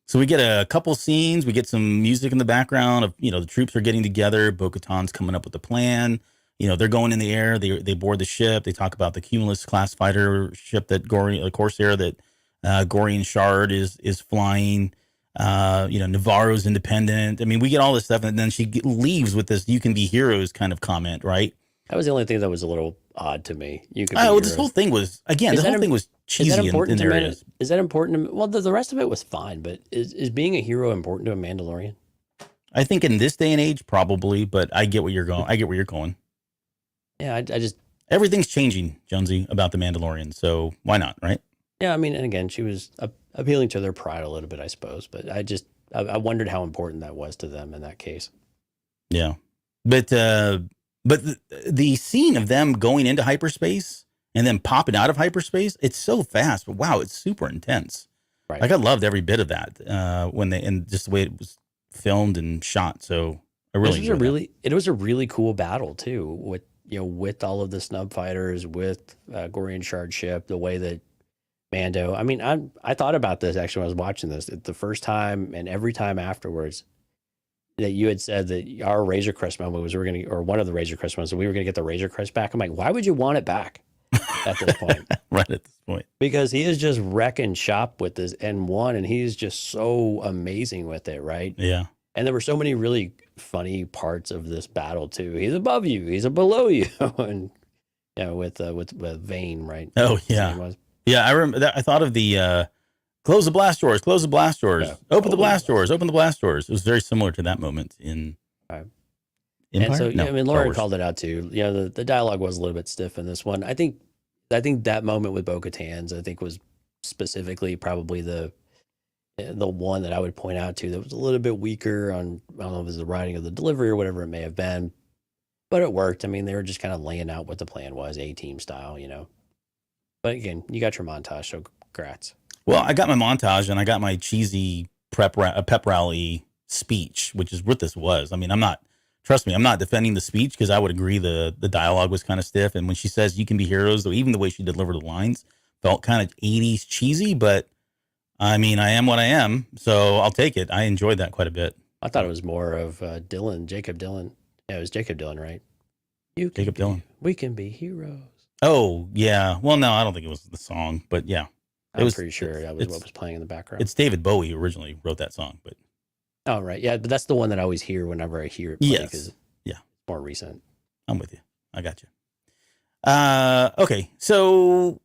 So we get a couple scenes. We get some music in the background of, the troops are getting together. Bo-Katan's coming up with a plan. They're going in the air. They board the ship. They talk about the Cumulus class fighter ship that Corsair that Gorian Shard is flying. Nevarro's independent. I mean, we get all this stuff, and then she leaves with this "you can be heroes" kind of comment, right?
That was the only thing that was a little odd to me. You could.
This whole thing was cheesy.
Is that important
in areas.
Is that important to? Well, the rest of it was fine, but is being a hero important to a Mandalorian?
I think in this day and age, probably, but I get where you're going. I get where you're going.
Yeah, I just
everything's changing, Jonesy, about the Mandalorian. So why not, right?
Yeah, I mean, and again, she was appealing to their pride a little bit, I suppose. But I wondered how important that was to them in that case.
Yeah, but the scene of them going into hyperspace and then popping out of hyperspace, it's so fast. But wow, it's super intense.
Right.
Like I loved every bit of that and just the way it was filmed and shot. So I really
it was a really cool battle too, with all of the snub fighters, with Gorian Shard ship, the way that Mando. I mean, I thought about this actually when I was watching this the first time and every time afterwards, that you had said that our Razor Crest moment was or one of the Razor Crest ones, we were going to get the Razor Crest back. I'm like, why would you want it back at this point?
Right at this point.
Because he is just wrecking shop with this N1, and he's just so amazing with it, right?
Yeah.
And there were so many really funny parts of this battle too. He's above you, he's below you, and with Vane, right?
Oh yeah, yeah. I remember that. I thought of the close the blast doors, close the blast doors,
yeah.
open the blast doors, open the blast doors. It was very similar to that moment in.
Right.
Empire?
And so
No,
I mean, Lauren called it out too. The dialogue was a little bit stiff in this one. I think that moment with Bo-Katan's, I think, was specifically probably the one that I would point out to that was a little bit weaker on, I don't know if it was the writing of the delivery or whatever it may have been. but it worked. I mean, they were just kind of laying out what the plan was, A-team style, you know. But again, you got your montage, so congrats.
Well, I got my montage and I got my cheesy pep rally speech, which is what this was. I mean, trust me, I'm not defending the speech because I would agree the dialogue was kind of stiff. And when she says you can be heroes, though, even the way she delivered the lines felt kind of 80s cheesy, but I mean, I am what I am, so I'll take it. I enjoyed that quite a bit.
I thought it was more of Jacob Dylan. Yeah, it was Jacob Dylan, right?
Jacob Dylan.
We can be heroes.
Oh, yeah. Well, no, I don't think it was the song, but yeah.
I'm pretty sure that was what was playing in the background.
It's David Bowie who originally wrote that song, but.
Oh, right. Yeah, but that's the one that I always hear whenever I hear it play.
Yes. Yeah.
It's more recent.
I'm with you. I got you. Okay. So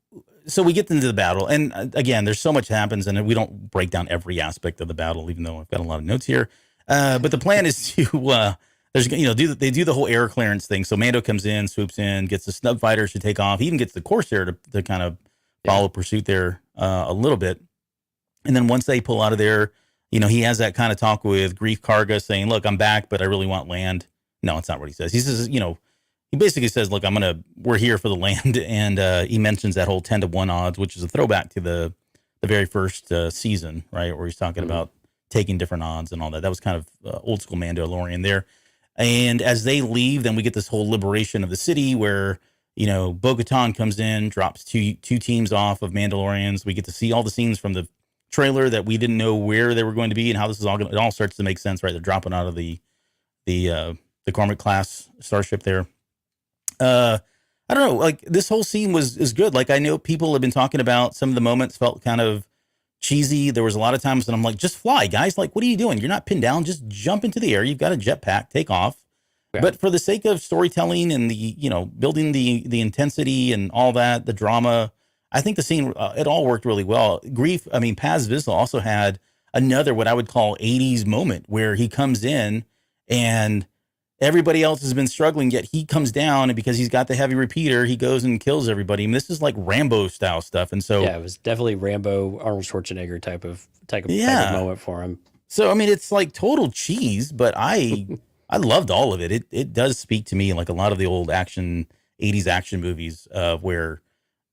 we get into the battle, and again, there's so much happens, and we don't break down every aspect of the battle, even though I've got a lot of notes here. But the plan is to, they do the whole air clearance thing. So Mando comes in, swoops in, gets the snub fighters to take off. He even gets the Corsair to kind of follow pursuit there a little bit. And then once they pull out of there, he has that kind of talk with Grief Karga saying, look, I'm back, but I really want land. No, it's not what he says. He says, he basically says, look, we're here for the land. And he mentions that whole 10-1 odds, which is a throwback to the very first season, right? Where he's talking about taking different odds and all that. That was kind of old school Mandalorian there. And as they leave, then we get this whole liberation of the city where, Bo-Katan comes in, drops two teams off of Mandalorians. We get to see all the scenes from the trailer that we didn't know where they were going to be and how this is all it all starts to make sense, right? They're dropping out of the Cormac class starship there. I don't know, like this whole scene is good. Like I know people have been talking about some of the moments felt kind of cheesy. There was a lot of times that I'm like, just fly, guys. Like, what are you doing? You're not pinned down. Just jump into the air. You've got a jetpack, take off. Yeah. But for the sake of storytelling and the, building the intensity and all that, the drama, I think the scene, it all worked really well. Paz Vizsla also had another, what I would call 80s moment where he comes in and everybody else has been struggling, yet he comes down and because he's got the heavy repeater, he goes and kills everybody. I mean, this is like Rambo style stuff. And so,
yeah, it was definitely Rambo, Arnold Schwarzenegger type of moment for him.
So, I mean, it's like total cheese, but I loved all of it. It does speak to me like a lot of the old 80s action movies where,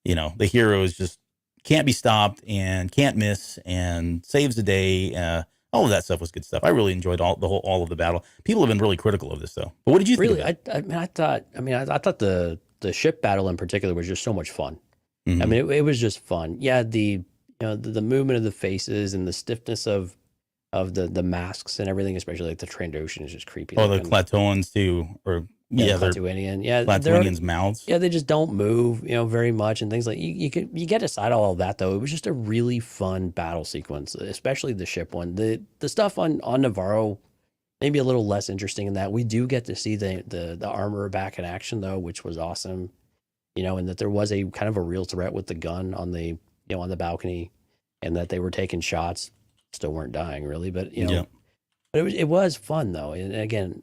the hero is just can't be stopped and can't miss and saves the day. All of that stuff was good stuff. I really enjoyed all of the battle. People have been really critical of this though. But what did you think? Really,
I thought the ship battle in particular was just so much fun.
Mm-hmm.
I mean, it was just fun. Yeah, the movement of the faces and the stiffness of the masks and everything, especially like the Trandoshan is just creepy.
Oh, the Klatoans too, or
Klatooinian. Yeah,
Klatooinians' mouths.
Yeah, they just don't move, very much and things like you get aside all of that though. It was just a really fun battle sequence, especially the ship one. The stuff on Nevarro, maybe a little less interesting in that we do get to see the armor back in action though, which was awesome. And that there was a kind of a real threat with the gun on the on the balcony, and that they were taking shots, still weren't dying really, but but it was fun though. And again,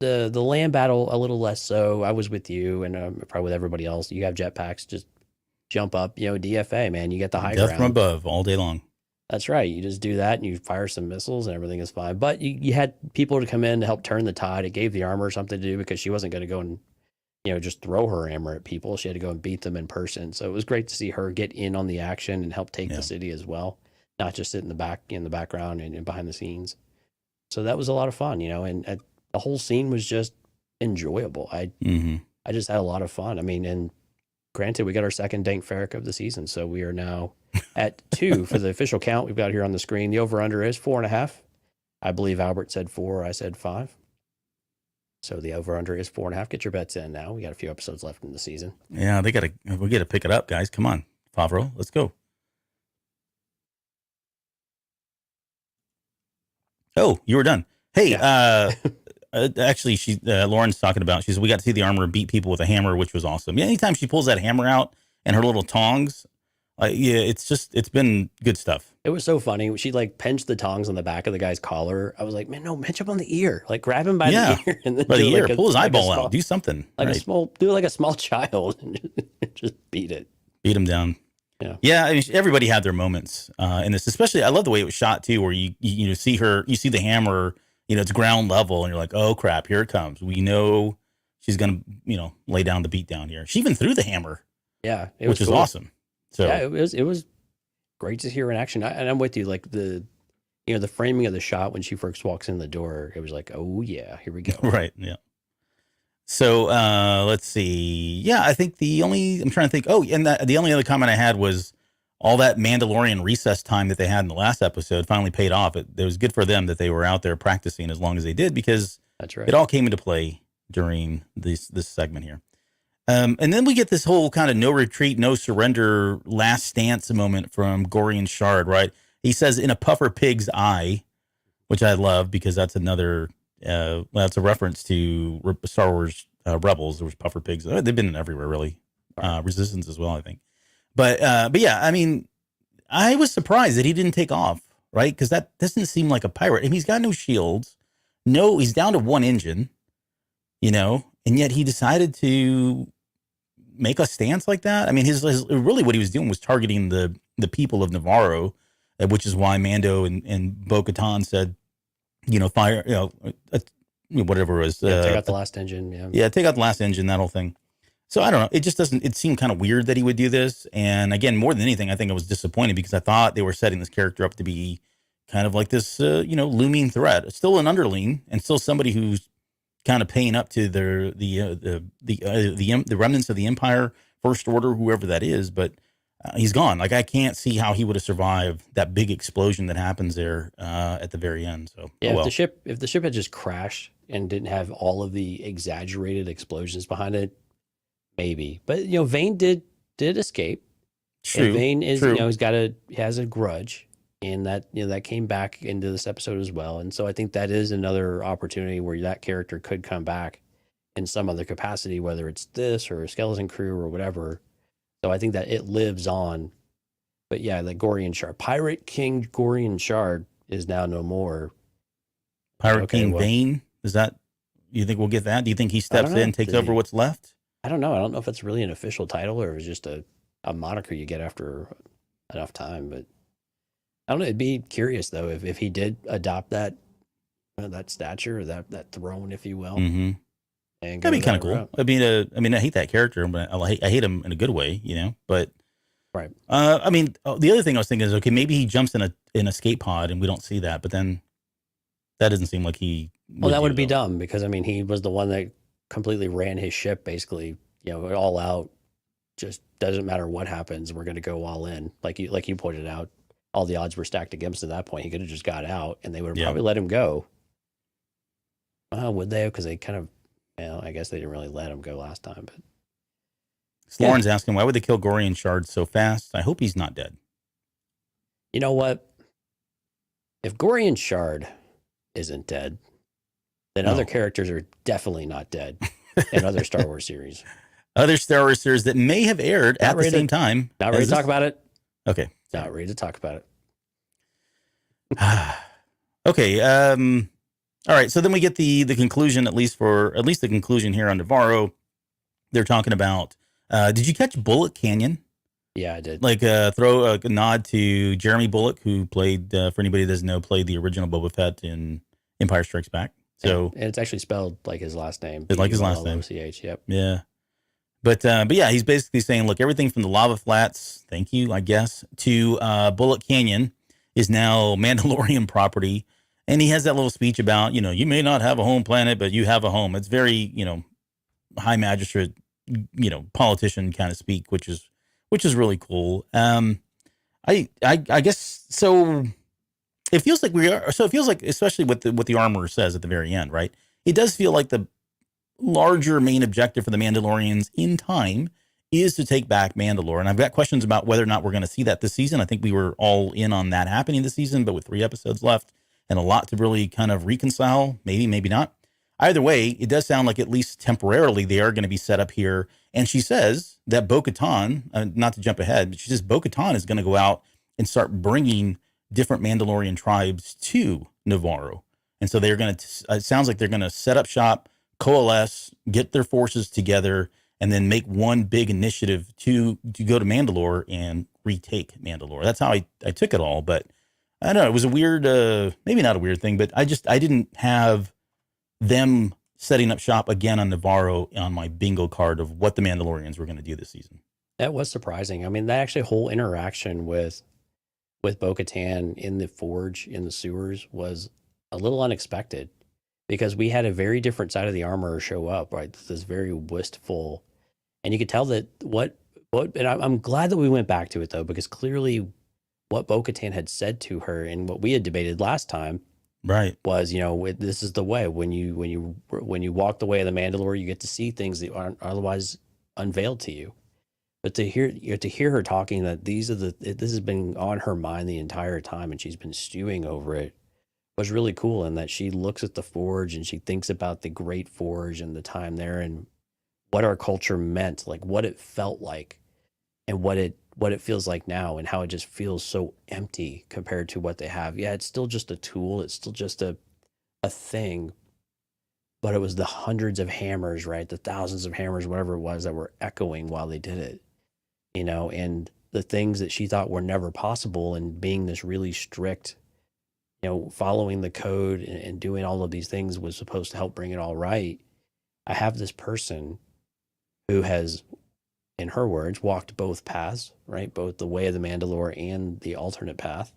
the land battle a little less so. I was with you and probably with everybody else. You have jetpacks, just jump up, DFA, man. You get the high ground.
Death from above all day long.
That's right. You just do that and you fire some missiles and everything is fine. But you had people to come in to help turn the tide. It gave the armor something to do because she wasn't going to go and just throw her hammer at people. She had to go and beat them in person. So it was great to see her get in on the action and help take the city as well, not just sit in the background and behind the scenes. So that was a lot of fun, and the whole scene was just enjoyable. I just had a lot of fun. I mean, and granted, we got our second Dank Ferrick of the season, so we are now at 2 for the official count. We've got here on the screen. The over/under is 4.5. I believe Albert said 4. I said 5. So the over/under is 4.5. Get your bets in now. We got a few episodes left in the season.
Yeah, we got to pick it up, guys. Come on, Favreau, let's go. Oh, you were done. Hey, actually, Lauren's talking about. She said we got to see the armor beat people with a hammer, which was awesome. Yeah, anytime she pulls that hammer out and her little tongs, it's been good stuff.
It was so funny. She pinched the tongs on the back of the guy's collar. I was like, man, no, pinch him on the ear. Like grab him by the ear and then
pull his eyeball out. Do something.
Do like a small child and just beat it.
Beat him down. Yeah. I mean, everybody had their moments in this. Especially, I love the way it was shot too, where you see the hammer. It's ground level, and you're like, oh crap, here it comes. We know she's going to, lay down the beat down here. She even threw the hammer.
Yeah,
which is cool. Awesome. So
yeah, it was great to hear in action. And I'm with you. Like the framing of the shot when she first walks in the door, it was like, oh yeah, here we go.
Right. Yeah. So let's see. Yeah, I think I'm trying to think. Oh, and the only other comment I had was all that Mandalorian recess time that they had in the last episode finally paid off. It was good for them that they were out there practicing as long as they did, because
that's right.
It all came into play during this segment here. And then we get this whole kind of no retreat, no surrender, last stance moment from Gorian Shard, right? He says, in a puffer pig's eye, which I love because that's another, that's a reference to Star Wars Rebels. There was puffer pigs. They've been everywhere, really. Resistance as well, I think. But yeah, I mean, I was surprised that he didn't take off, right? Because that doesn't seem like a pirate. I mean, he's got no shields. No, he's down to one engine, and yet he decided to make a stance like that. I mean, his really what he was doing was targeting the people of Nevarro, which is why Mando and Bo-Katan said, fire, whatever it was.
Take out the last engine.
Yeah, take out the last engine, that whole thing. So I don't know. It seemed kind of weird that he would do this. And again, more than anything, I think I was disappointed because I thought they were setting this character up to be kind of like this, looming threat. Still an underling and still somebody who's kind of paying up to the remnants of the Empire, First Order, whoever that is. But he's gone. Like, I can't see how he would have survived that big explosion that happens there at the very end. So
yeah, if the ship had just crashed and didn't have all of the exaggerated explosions behind it, maybe. But Vane did escape.
True.
And Vane is he has a grudge, and that came back into this episode as well. And so I think that is another opportunity where that character could come back in some other capacity, whether it's this or a skeleton crew or whatever. So I think that it lives on. But yeah, the Gorian Shard, Pirate King Gorian Shard is now no more.
Pirate King Vane, is that? You think we'll get that? Do you think he steps in, takes over what's left?
I don't know. I don't know if it's really an official title or it's just a moniker you get after enough time. But I don't know. It'd be curious though if he did adopt that stature, or that throne, if you will.
Mm-hmm. And that'd be kind of cool. I mean, I hate that character, but I hate him in a good way, But
right.
I mean, the other thing I was thinking is, okay, maybe he jumps in an escape pod and we don't see that, but then that doesn't seem like he.
Well, that would be dumb because he was the one that completely ran his ship, basically, all out. Just doesn't matter what happens, we're going to go all in. Like you pointed out, all the odds were stacked against him at that point. He could have just got out, and they would have probably let him go. Would they? Because they kind of, I guess they didn't really let him go last time. But
Lauren's asking, why would they kill Gorian Shard so fast? I hope he's not dead.
You know what? If Gorian Shard isn't dead, then other characters are definitely not dead in other Star Wars series.
Other Star Wars series that may have aired at the same time.
Not ready to talk about it.
Okay.
Not ready to talk about it.
Okay. All right. So then we get the conclusion, at least the conclusion here on Nevarro. They're talking about, did you catch Bullock Canyon?
Yeah, I did.
Like throw a nod to Jeremy Bullock, who played, for anybody that doesn't know, played the original Boba Fett in Empire Strikes Back. So
and it's actually spelled like his last name.
It's like his last name.
C-H, yep.
Yeah. But yeah, he's basically saying, look, everything from the lava flats, thank you, I guess, to Bullock Canyon is now Mandalorian property. And he has that little speech about, you may not have a home planet, but you have a home. It's very, high magistrate, politician kind of speak, which is really cool. I guess so. It feels like especially what the armorer says at the very end, right? It does feel like the larger main objective for the Mandalorians in time is to take back Mandalore. And I've got questions about whether or not we're going to see that this season. I think we were all in on that happening this season, but with 3 episodes left and a lot to really kind of reconcile, maybe not. Either way, it does sound like at least temporarily they are going to be set up here. And she says that Bo-Katan, not to jump ahead, but she says Bo-Katan is going to go out and start bringing different Mandalorian tribes to Nevarro. And so they're going to, it sounds like they're going to set up shop, coalesce, get their forces together, and then make one big initiative to go to Mandalore and retake Mandalore. That's how I took it all. But I don't know, it was a weird, maybe not a weird thing, but I didn't have them setting up shop again on Nevarro on my bingo card of what the Mandalorians were going to do this season.
That was surprising. I mean, that actually whole interaction with Bo-Katan in the forge in the sewers was a little unexpected because we had a very different side of the armor show up, right? This very wistful, and you could tell that and I'm glad that we went back to it though, because clearly what Bo-Katan had said to her and what we had debated last time,
right,
was, this is the way. When you walk the way of the Mandalore, you get to see things that aren't otherwise unveiled to you. But to hear her talking that this has been on her mind the entire time and she's been stewing over it was really cool. And that she looks at the forge and she thinks about the great forge and the time there and what our culture meant, like what it felt like and what it feels like now and how it just feels so empty compared to what they have. Yeah, it's still just a tool. It's still just a thing, but it was the hundreds of hammers, right? The thousands of hammers, whatever it was, that were echoing while they did it, and the things that she thought were never possible, and being this really strict, following the code and doing all of these things was supposed to help bring it all right. I have this person who has, in her words, walked both paths, right? Both the way of the Mandalore and the alternate path.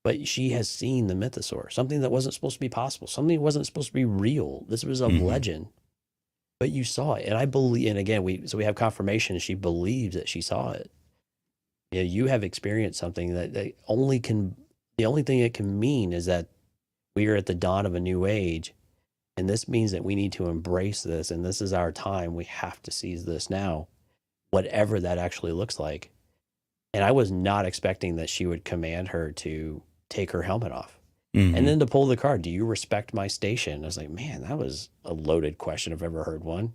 But she has seen the mythosaur, something that wasn't supposed to be possible, something that wasn't supposed to be real. This was a legend, but you saw it. And I believe, and again, we have confirmation. She believes that she saw it. You have experienced something that the only thing it can mean is that we are at the dawn of a new age. And this means that we need to embrace this. And this is our time. We have to seize this now, whatever that actually looks like. And I was not expecting that she would command her to take her helmet off. And then to pull the card, do you respect my station? I was like, man, that was a loaded question if I've ever heard one.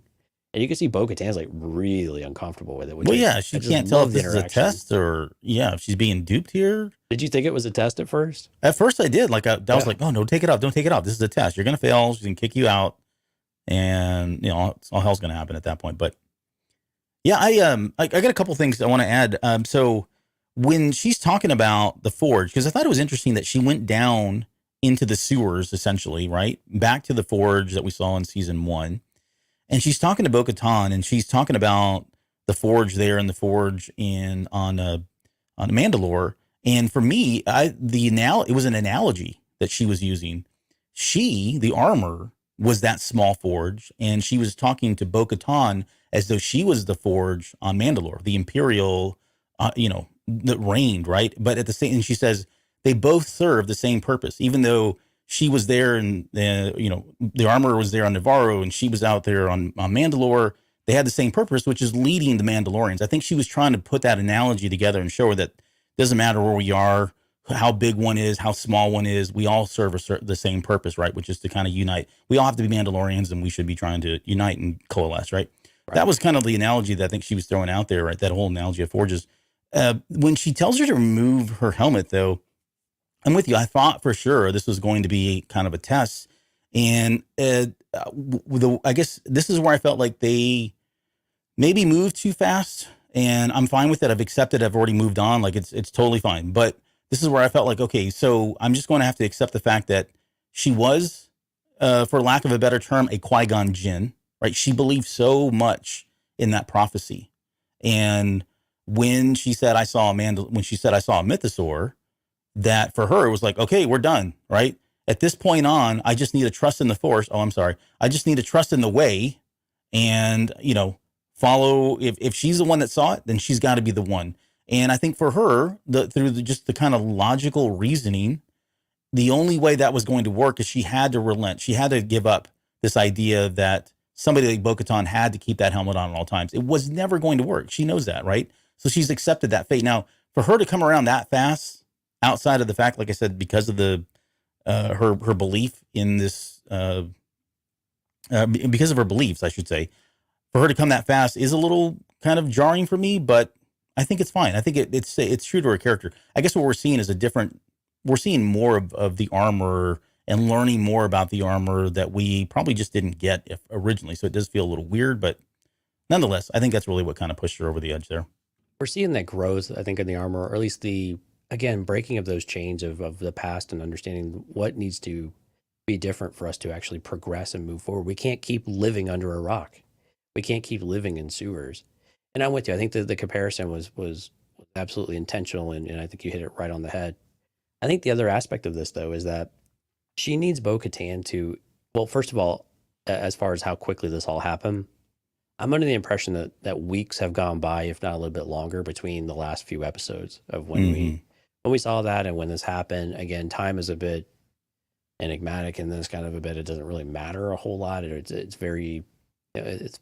And you can see Bo-Katan's like really uncomfortable with it.
Well, yeah, she can't tell if this is a test or, if she's being duped here.
Did you think it was a test at first?
At first I did. I was like, oh, no, take it off. Don't take it off. This is a test. You're going to fail. She's going to kick you out. And, all hell's going to happen at that point. But yeah, I got a couple things I want to add. So when she's talking about the forge, because I thought it was interesting that she went down into the sewers, essentially, right? Back to the forge that we saw in season 1. And she's talking to Bo-Katan, and she's talking about the forge there and the forge on Mandalore. And for me, it was an analogy that she was using. The armor, was that small forge, and she was talking to Bo-Katan as though she was the forge on Mandalore, the Imperial, that reigned, right? But and she says they both serve the same purpose, even though she was there and the armor was there on Nevarro and she was out there on Mandalore. They had the same purpose, which is leading the Mandalorians. I think she was trying to put that analogy together and show her that it doesn't matter where we are, how big one is, how small one is. We all serve the same purpose, right? Which is to kind of unite. We all have to be Mandalorians and we should be trying to unite and coalesce, right? That was kind of the analogy that I think she was throwing out there, right? That whole analogy of forges. When she tells her to remove her helmet, though, I'm with you. I thought for sure this was going to be kind of a test. And I guess this is where I felt like they maybe moved too fast. And I'm fine with it. I've accepted. I've already moved on. Like it's totally fine. But this is where I felt like, okay, so I'm just going to have to accept the fact that she was, for lack of a better term, a Qui-Gon Jinn, right? She believed so much in that prophecy. And when she said, I saw a mythosaur, that for her, it was like, okay, we're done, right? At this point on, I just need to trust in the Force. Oh, I'm sorry. I just need to trust in the way and, follow. If she's the one that saw it, then she's got to be the one. And I think for her, through just the kind of logical reasoning, the only way that was going to work is she had to relent. She had to give up this idea that somebody like Bo-Katan had to keep that helmet on at all times. It was never going to work. She knows that, right? So she's accepted that fate. Now, for her to come around that fast, outside of the fact, like I said, because of the her belief in this, because of her beliefs, I should say, for her to come that fast is a little kind of jarring for me, but I think it's fine. I think it's true to her character. I guess what we're seeing is we're seeing more of the armor and learning more about the armor that we probably just didn't get originally. So it does feel a little weird, but nonetheless, I think that's really what kind of pushed her over the edge there.
We're seeing that growth, I think, in the armor, or at least again, breaking of those chains of the past and understanding what needs to be different for us to actually progress and move forward. We can't keep living under a rock. We can't keep living in sewers. And I'm with you. I think the comparison was absolutely intentional, and I think you hit it right on the head. I think the other aspect of this, though, is that she needs Bo-Katan to, well, first of all, as far as how quickly this all happened, I'm under the impression that weeks have gone by, if not a little bit longer, between the last few episodes of when we saw that and when this happened. Again, time is a bit enigmatic in this kind of a bit. It doesn't really matter a whole lot. It's very, it's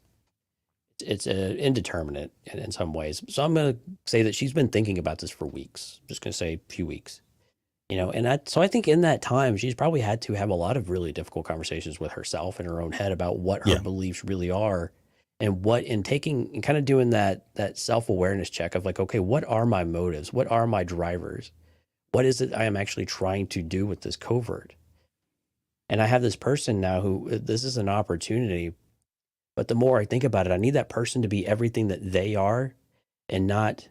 indeterminate in some ways. So I'm going to say that she's been thinking about this for weeks. I'm just going to say a few weeks. So I think in that time, she's probably had to have a lot of really difficult conversations with herself in her own head about what her beliefs really are, and what in taking and kind of doing that self-awareness check of like, okay, what are my motives? What are my drivers? What is it I am actually trying to do with this covert? And I have this person now who, this is an opportunity, but the more I think about it, I need that person to be everything that they are, and not,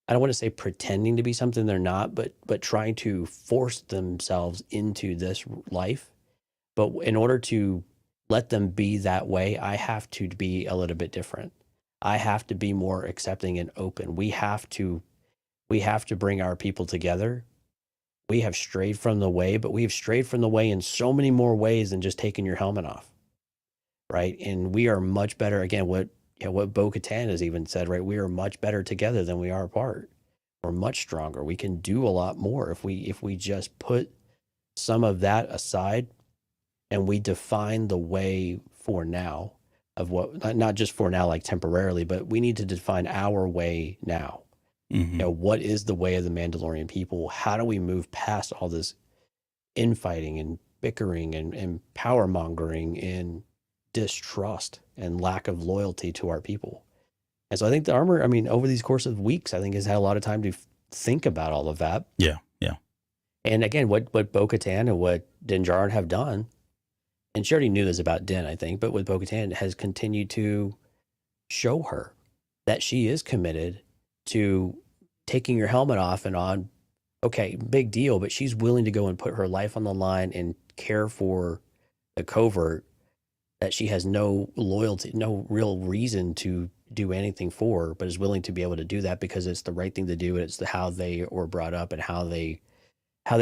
I don't want to say pretending to be something they're not, but trying to force themselves into this life. But in order to let them be that way, I have to be a little bit different. I have to be more accepting and open. We have to bring our people together. We have strayed from the way, but we have strayed from the way in so many more ways than just taking your helmet off, right? And we are much better. Again, what Bo-Katan has even said, right? We are much better together than we are apart. We're much stronger. We can do a lot more if we just put some of that aside, and we define the way for now of what, not just for now, like temporarily, but we need to define our way now. What is the way of the Mandalorian people? How do we move past all this infighting and bickering and power mongering and distrust and lack of loyalty to our people? And so I think the armor, I mean, over these course of weeks, I think has had a lot of time to think about all of that.
Yeah.
And again, what Bo-Katan and what Din Djarin have done, and she already knew this about Din, I think, but with Bo-Katan has continued to show her that she is committed to taking your helmet off and on. Okay, big deal, but she's willing to go and put her life on the line and care for the covert that she has no loyalty, no real reason to do anything for, but is willing to be able to do that because it's the right thing to do. And it's how they were brought up and how they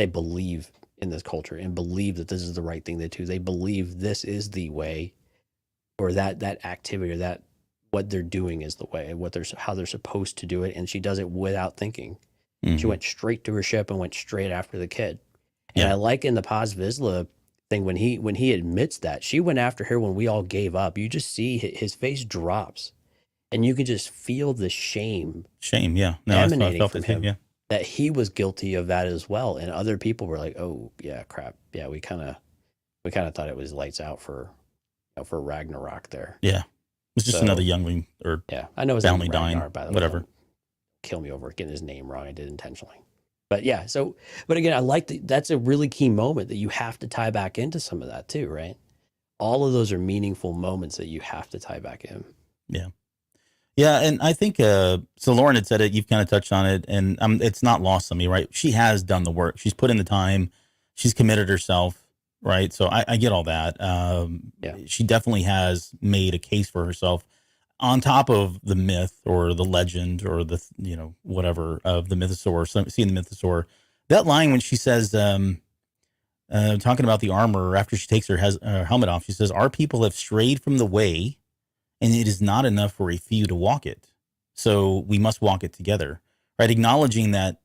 believe in this culture and believe that this is the right thing to do. They believe this is the way, or that activity, or that what they're doing is the way, and how they're supposed to do it. And she does it without thinking. She went straight to her ship and went straight after the kid. And I like in the Paz Vizsla thing, when he admits that she went after her when we all gave up, you just see his face drops, and you can just feel the shame.
Yeah. No,
emanating
I felt
from
it too,
him.
yeah.
That he was guilty of that as well. And other people were like, oh yeah, crap. Yeah, we kind of thought it was lights out for Ragnarok there.
Yeah. It's just another youngling, or
I know his
family
name
dying,
Ragnar, by the way.
whatever.
Don't kill me over getting his name wrong. I did intentionally. But yeah, but again, I like that's a really key moment that you have to tie back into some of that too, right? All of those are meaningful moments that you have to tie back in.
Yeah. Yeah, and I think, so Lauren had said it, you've kind of touched on it, and it's not lost on me, right? She has done the work. She's put in the time. She's committed herself, right? So I get all that. She definitely has made a case for herself on top of the myth or the legend or the, whatever of the mythosaur, seeing the mythosaur. That line when she says, talking about the armor after she takes her helmet off, she says, our people have strayed from the way, and it is not enough for a few to walk it. So we must walk it together, right? Acknowledging that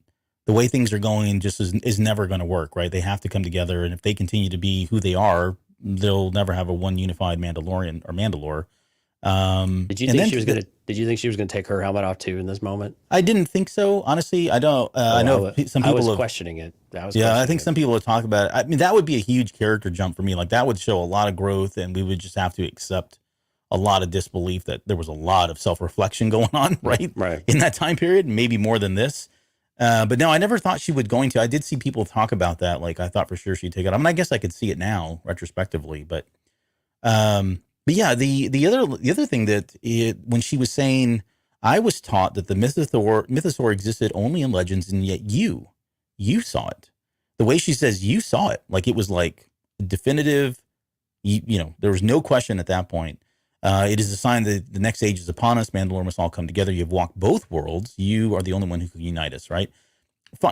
the way things are going just is never going to work, right? They have to come together. And if they continue to be who they are, they'll never have a one unified Mandalorian or Mandalore.
Did you think she was gonna take her helmet off too in this moment?
I didn't think so. Honestly, I don't. I know some people
was questioning it.
I think some people have talked about it. I mean, that would be a huge character jump for me. Like, that would show a lot of growth, and we would just have to accept a lot of disbelief that there was a lot of self-reflection going on, right? In that time period, maybe more than this. But no, I never thought she would going to. I did see people talk about that. Like, I thought for sure she'd take it. I mean, I guess I could see it now retrospectively, but yeah, the other thing that when she was saying, I was taught that the mythosaur existed only in legends, and yet you saw it. The way she says you saw it, like it was like definitive. There was no question at that point. It is a sign that the next age is upon us. Mandalore must all come together. You've walked both worlds. You are the only one who can unite us, right?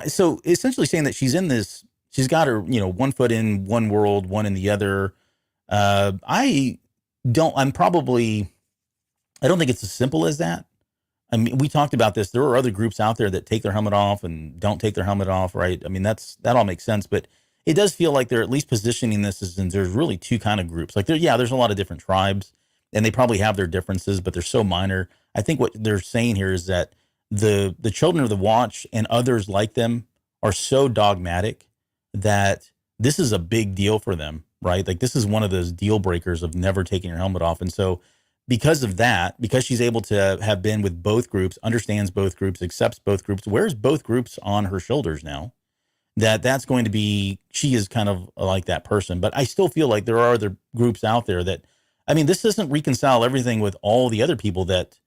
So essentially saying that she's in this, she's got her, one foot in one world, one in the other. I don't think it's as simple as that. I mean, we talked about this. There are other groups out there that take their helmet off and don't take their helmet off, right? I mean, that all makes sense, but it does feel like they're at least positioning this as in there's really two kind of groups. Like there's a lot of different tribes and they probably have their differences, but they're so minor. I think what they're saying here is that the children of the Watch and others like them are so dogmatic that this is a big deal for them, right? Like this is one of those deal breakers of never taking your helmet off. And so because of that, because she's able to have been with both groups, understands both groups, accepts both groups, wears both groups on her shoulders now, that's going to be, she is kind of like that person. But I still feel like there are other groups out there that, I mean, this doesn't reconcile everything with all the other people that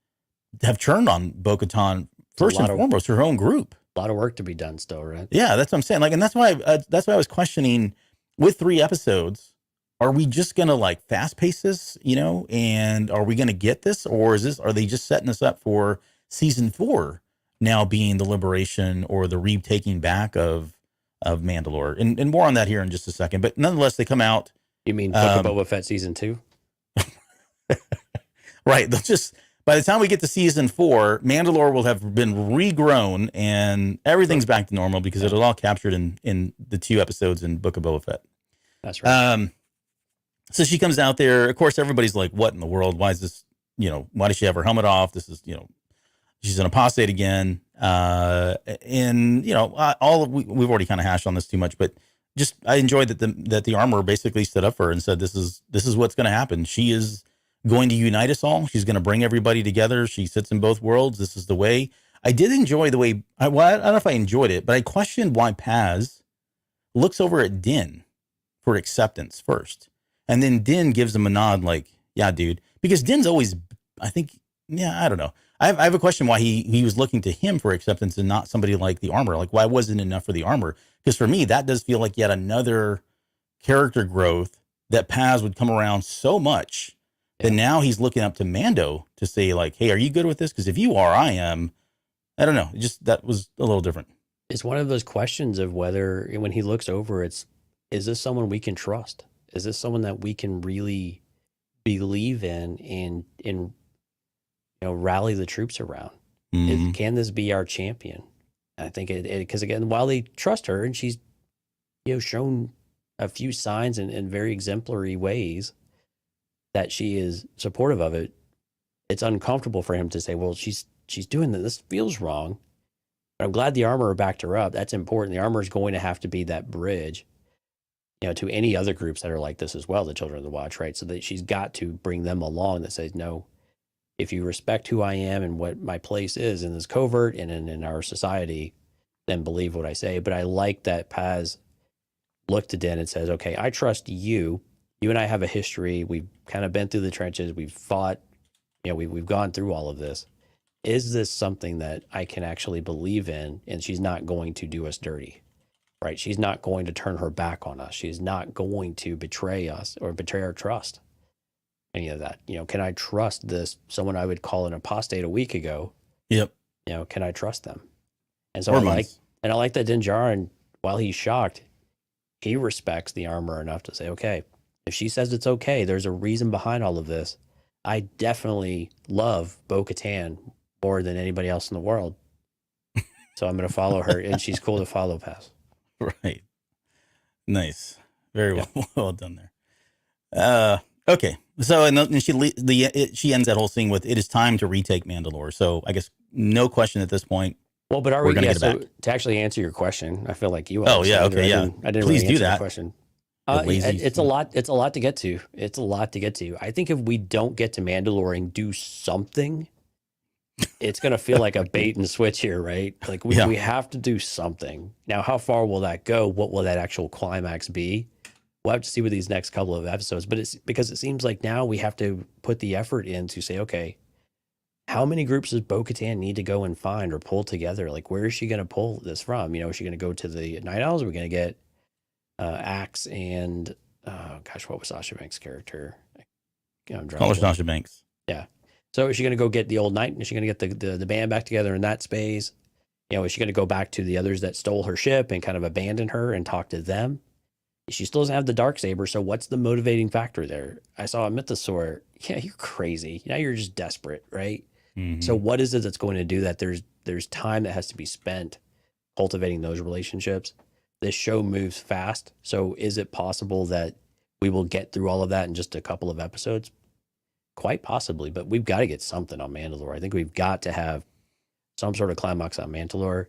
have turned on Bo-Katan first and foremost, her own group.
A lot of work to be done still, right?
Yeah, that's what I'm saying. Like, and that's why I was questioning with 3 episodes, are we just going to like fast pace this, and are we going to get this, or are they just setting us up for season 4 now being the liberation or the retaking back of Mandalore? And more on that here in just a second, but nonetheless, they come out.
You mean Book of Boba Fett season 2?
Right. They'll just, by the time we get to season 4, Mandalore will have been regrown and everything's back to normal because it was all captured in the 2 episodes in Book of Boba Fett.
That's right.
So she comes out there. Of course, everybody's like, what in the world? Why is this, why does she have her helmet off? This is, she's an apostate again. And, we've already kind of hashed on this too much, but just, I enjoyed that the armor basically stood up for her and said, this is what's going to happen. She is going to unite us all. She's going to bring everybody together. She sits in both worlds. This is the way. I did enjoy the way, I don't know if I enjoyed it, but I questioned why Paz looks over at Din for acceptance first. And then Din gives him a nod like, yeah, dude. Because Din's always, I think, I don't know. I have a question why he was looking to him for acceptance and not somebody like the armor. Like, why wasn't it enough for the armor? Because for me, that does feel like yet another character growth that Paz would come around so much that now he's looking up to Mando to say like, hey, are you good with this? Because if you are, I am. I don't know. That was a little different. It's
one of those questions of whether when he looks over, is this someone we can trust? Is this someone that we can really believe in and rally the troops around?
Mm-hmm.
Can this be our champion? I think because again, while they trust her and she's shown a few signs in very exemplary ways that she is supportive of it, it's uncomfortable for him to say, well, she's doing this. This feels wrong. But I'm glad the armor backed her up. That's important. The armor is going to have to be that bridge to any other groups that are like this as well, the Children of the Watch, right? So that she's got to bring them along that says, no, if you respect who I am and what my place is in this covert and in our society, then believe what I say. But I like that Paz looked to Din and says, okay, I trust you. You and I have a history. We've kind of been through the trenches. We've fought, we've gone through all of this. Is this something that I can actually believe in? And she's not going to do us dirty. Right? She's not going to turn her back on us. She's not going to betray us or betray our trust. Any of that. Can I trust this? Someone I would call an apostate a week ago.
Yep.
Can I trust them? And so I like that Din Djarin, while he's shocked, he respects the armor enough to say, okay, if she says it's okay, there's a reason behind all of this. I definitely love Bo-Katan more than anybody else in the world. So I'm going to follow her, and she's cool to follow, Paz.
Right. Nice. Very well done there. Okay. So, and then she ends that whole scene with, it is time to retake Mandalore. So I guess no question at this point.
Well, but are we going to get it back? To actually answer your question, I feel like you.
Oh, yeah. Okay.
I didn't
Please
really
do that.
Question. It's a lot. It's a lot to get to. It's a lot to get to. I think if we don't get to Mandalore and do something, it's going to feel like a bait and switch here, right? Like we have to do something. Now, how far will that go? What will that actual climax be? We'll have to see with these next couple of episodes, but it's because it seems like now we have to put the effort in to say, okay, how many groups does Bo-Katan need to go and find or pull together? Like, where is she going to pull this from? Is she going to go to the Night Owls? Are we going to get Axe and gosh, what was Sasha Banks' character?
Call her Sasha Banks.
Yeah. So is she going to go get the old knight? Is she going to get the band back together in that space? Is she going to go back to the others that stole her ship and kind of abandon her and talk to them? She still doesn't have the dark saber. So what's the motivating factor there? I saw a mythosaur. Yeah, you're crazy. Now you're just desperate, right?
Mm-hmm.
So what is it that's going to do that? There's time that has to be spent cultivating those relationships. This show moves fast. So is it possible that we will get through all of that in just a couple of episodes? Quite possibly, but we've got to get something on Mandalore. I think we've got to have some sort of climax on Mandalore,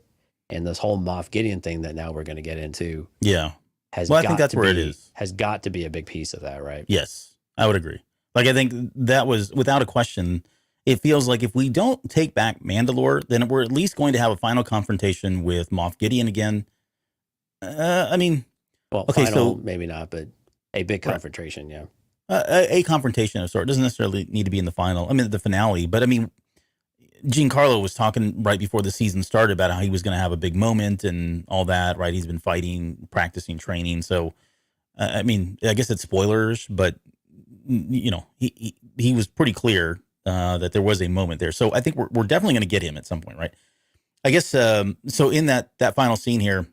and this whole Moff Gideon thing that now we're going to get into.
Yeah.
I
think that's where it is.
Has got to be a big piece of that, right?
Yes, I would agree. Like, I think that was, without a question, it feels like if we don't take back Mandalore, then we're at least going to have a final confrontation with Moff Gideon again.
Well,
okay,
final,
so
maybe not, but a big confrontation, yeah.
A confrontation of sort. It doesn't necessarily need to be in the final. The finale. But Giancarlo was talking right before the season started about how he was going to have a big moment and all that, right? He's been fighting, practicing, training. So, I guess it's spoilers, but he was pretty clear that there was a moment there. So I think we're definitely going to get him at some point, right? I guess so. In that final scene here,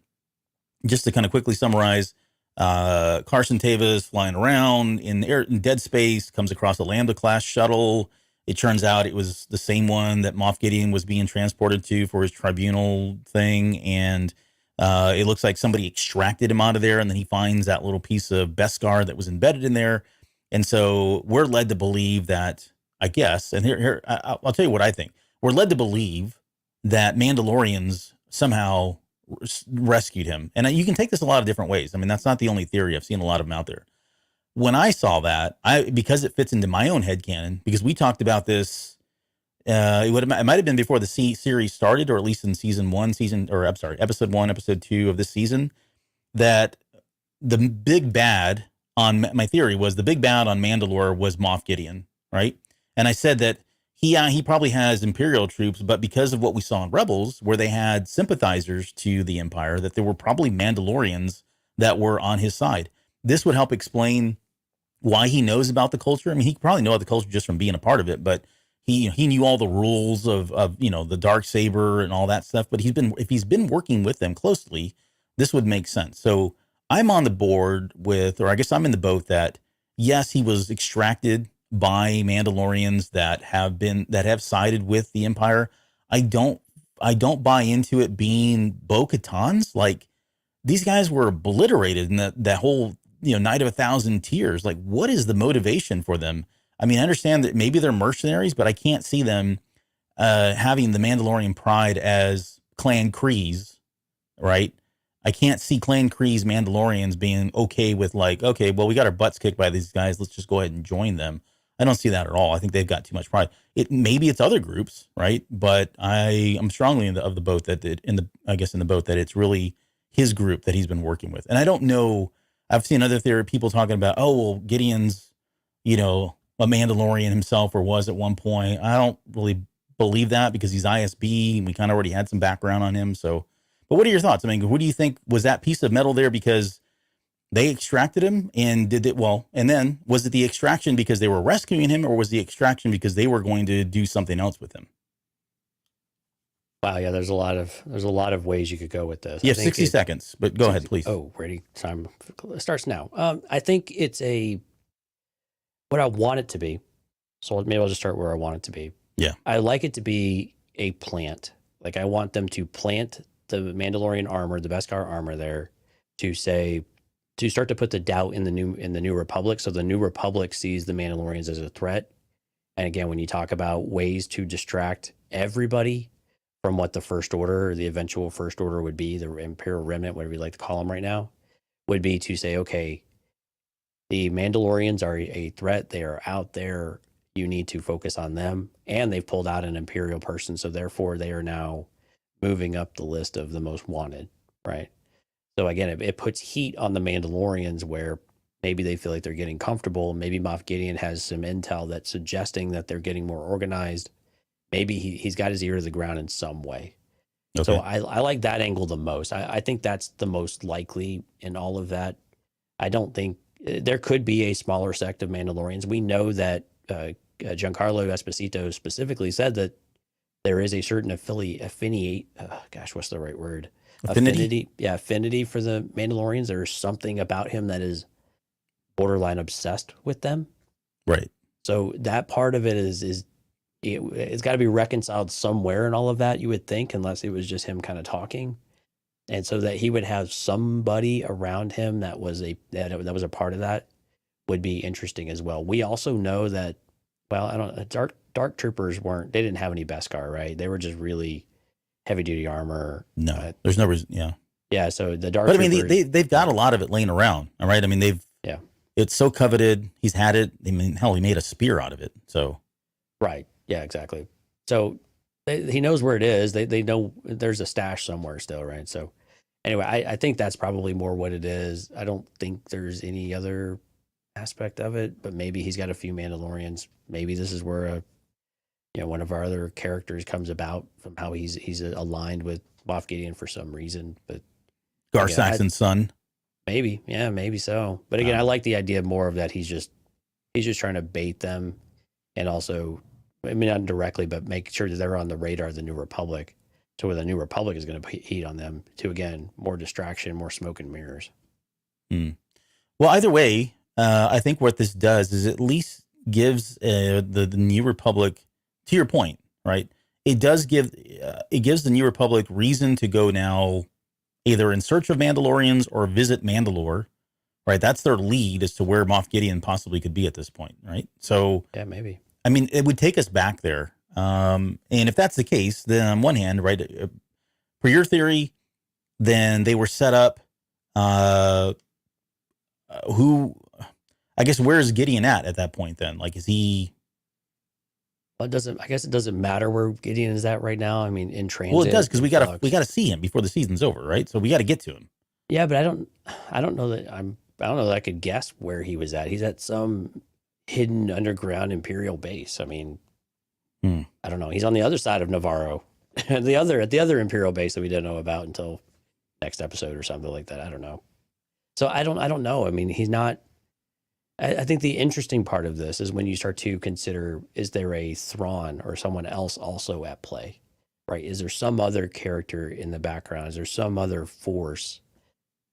just to kind of quickly summarize. Carson Teva is flying around in dead space, comes across a Lambda class shuttle. It turns out it was the same one that Moff Gideon was being transported to for his tribunal thing. And it looks like somebody extracted him out of there. And then he finds that little piece of Beskar that was embedded in there. And so we're led to believe that, I guess, and here I'll tell you what I think. We're led to believe that Mandalorians somehow rescued him. And you can take this a lot of different ways. That's not the only theory. I've seen a lot of them out there. When I saw that, because it fits into my own headcanon, because we talked about this, it might have been before the series started, or at least in episode 1, episode 2 of this season, that the big bad on my theory was the big bad on Mandalore was Moff Gideon, right? And I said that he probably has Imperial troops, but because of what we saw in Rebels, where they had sympathizers to the Empire, that there were probably Mandalorians that were on his side. This would help explain why he knows about the culture. He probably know about the culture just from being a part of it, but he knew all the rules of the dark saber and all that stuff. But if he's been working with them closely, this would make sense. So I'm on the board with, or I guess I'm in the boat that yes, he was extracted by Mandalorians that have sided with the Empire. I don't buy into it being Bo-Katan's. Like, these guys were obliterated in that whole Night of 1,000 Tears. Like, what is the motivation for them? I understand that maybe they're mercenaries, but I can't see them having the Mandalorian pride as Clan Kryze, right? I can't see Clan Kryze Mandalorians being okay with like, okay, well, we got our butts kicked by these guys. Let's just go ahead and join them. I don't see that at all. I think they've got too much pride. Maybe it's other groups, right? But I am strongly in the boat that it's really his group that he's been working with. And I don't know. I've seen other people talking about, oh, well, Gideon's, a Mandalorian himself, or was at one point. I don't really believe that because he's ISB and we kind of already had some background on him. So, but what are your thoughts? Who do you think was that piece of metal there because they extracted him and did it well? And then was it the extraction because they were rescuing him, or was the extraction because they were going to do something else with him?
Wow, yeah, there's a lot of ways you could go with this.
Yeah, 60 seconds, but go ahead, please.
Oh, ready? Time starts now. I think it's what I want it to be. So maybe I'll just start where I want it to be.
Yeah.
I like it to be a plant. Like, I want them to plant the Mandalorian armor, the Beskar armor there, to start to put the doubt in the new Republic. So the new Republic sees the Mandalorians as a threat. And again, when you talk about ways to distract everybody from what the First Order, or the eventual First Order would be, the Imperial Remnant, whatever you like to call them right now, would be to say, okay, the Mandalorians are a threat. They are out there. You need to focus on them. And they've pulled out an Imperial person. So therefore, they are now moving up the list of the most wanted, right? So again, it puts heat on the Mandalorians where maybe they feel like they're getting comfortable. Maybe Moff Gideon has some intel that's suggesting that they're getting more organized. Maybe he's got his ear to the ground in some way. Okay. So I like that angle the most. I think that's the most likely in all of that. I don't think there could be a smaller sect of Mandalorians. We know that Giancarlo Esposito specifically said that there is a certain affinity. What's the right word?
Affinity?
Affinity for the Mandalorians. There's something about him that is borderline obsessed with them.
Right.
So that part of it it's got to be reconciled somewhere in all of that, you would think, unless it was just him kind of talking. And so that he would have somebody around him that was a part of that would be interesting as well. We also know that, Dark Troopers they didn't have any Beskar, right? They were just really heavy duty armor.
No, there's no reason. Yeah.
Yeah. So the Dark
But I
Troopers,
mean, they've got a lot of it laying around. All right. I mean, it's so coveted. He's had it. I mean, hell, he made a spear out of it. So.
Right. Yeah, exactly. So he knows where it is. They know there's a stash somewhere still. Right. So anyway, I think that's probably more what it is. I don't think there's any other aspect of it, but maybe he's got a few Mandalorians. Maybe this is where one of our other characters comes about from how he's aligned with Moff Gideon for some reason. But
Gar Saxon's son.
Maybe, yeah, maybe so. But again, I like the idea more of that. He's just trying to bait them, and also, I mean, not directly, but make sure that they're on the radar of the New Republic, to where the New Republic is going to put heat on them. To again, more distraction, more smoke and mirrors.
Well, either way, I think what this does is at least gives the New Republic, to your point, right? It gives the New Republic reason to go now, either in search of Mandalorians or visit Mandalore, right? That's their lead as to where Moff Gideon possibly could be at this point, right? So
yeah, maybe.
I mean, it would take us back there. And if that's the case, then on one hand, right, for your theory, then they were set up. I guess where is Gideon at that point then? Like, is he?
Well, I guess it doesn't matter where Gideon is at right now. I mean, in transit.
Well, it does, because we gotta see him before the season's over, right? So we got to get to him.
Yeah, but I don't know that I could guess where he was at. He's at some hidden underground Imperial base. I mean, I don't know. He's on the other side of Nevarro, at the other Imperial base that we didn't know about until next episode or something like that. I don't know. So I don't know. I mean, he's not. I think the interesting part of this is when you start to consider, is there a Thrawn or someone else also at play, right? Is there some other character in the background? Is there some other force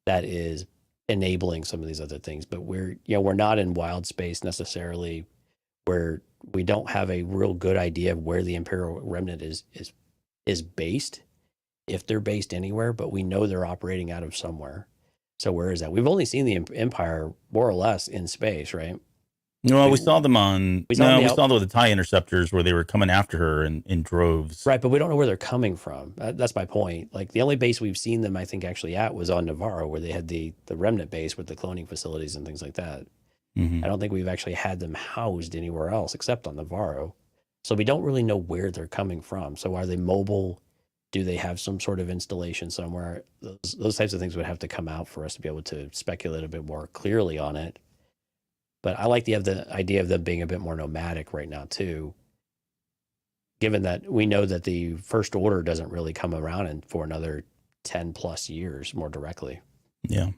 that is enabling some of these other things? But we're not in wild space necessarily, where we don't have a real good idea of where the Imperial Remnant is based, if they're based anywhere, but we know they're operating out of somewhere. So where is that? We've only seen the Empire more or less in space, right?
No, we saw them on. We saw them with the TIE interceptors where they were coming after her in droves.
Right, but we don't know where they're coming from. That's my point. Like, the only base we've seen them, I think, actually at was on Nevarro, where they had the Remnant base with the cloning facilities and things like that.
Mm-hmm.
I don't think we've actually had them housed anywhere else except on Nevarro. So we don't really know where they're coming from. So are they mobile? Do they have some sort of installation somewhere? Those types of things would have to come out for us to be able to speculate a bit more clearly on it. But I like the idea of them being a bit more nomadic right now too, given that we know that the First Order doesn't really come around for another 10 plus years more directly.
Yeah.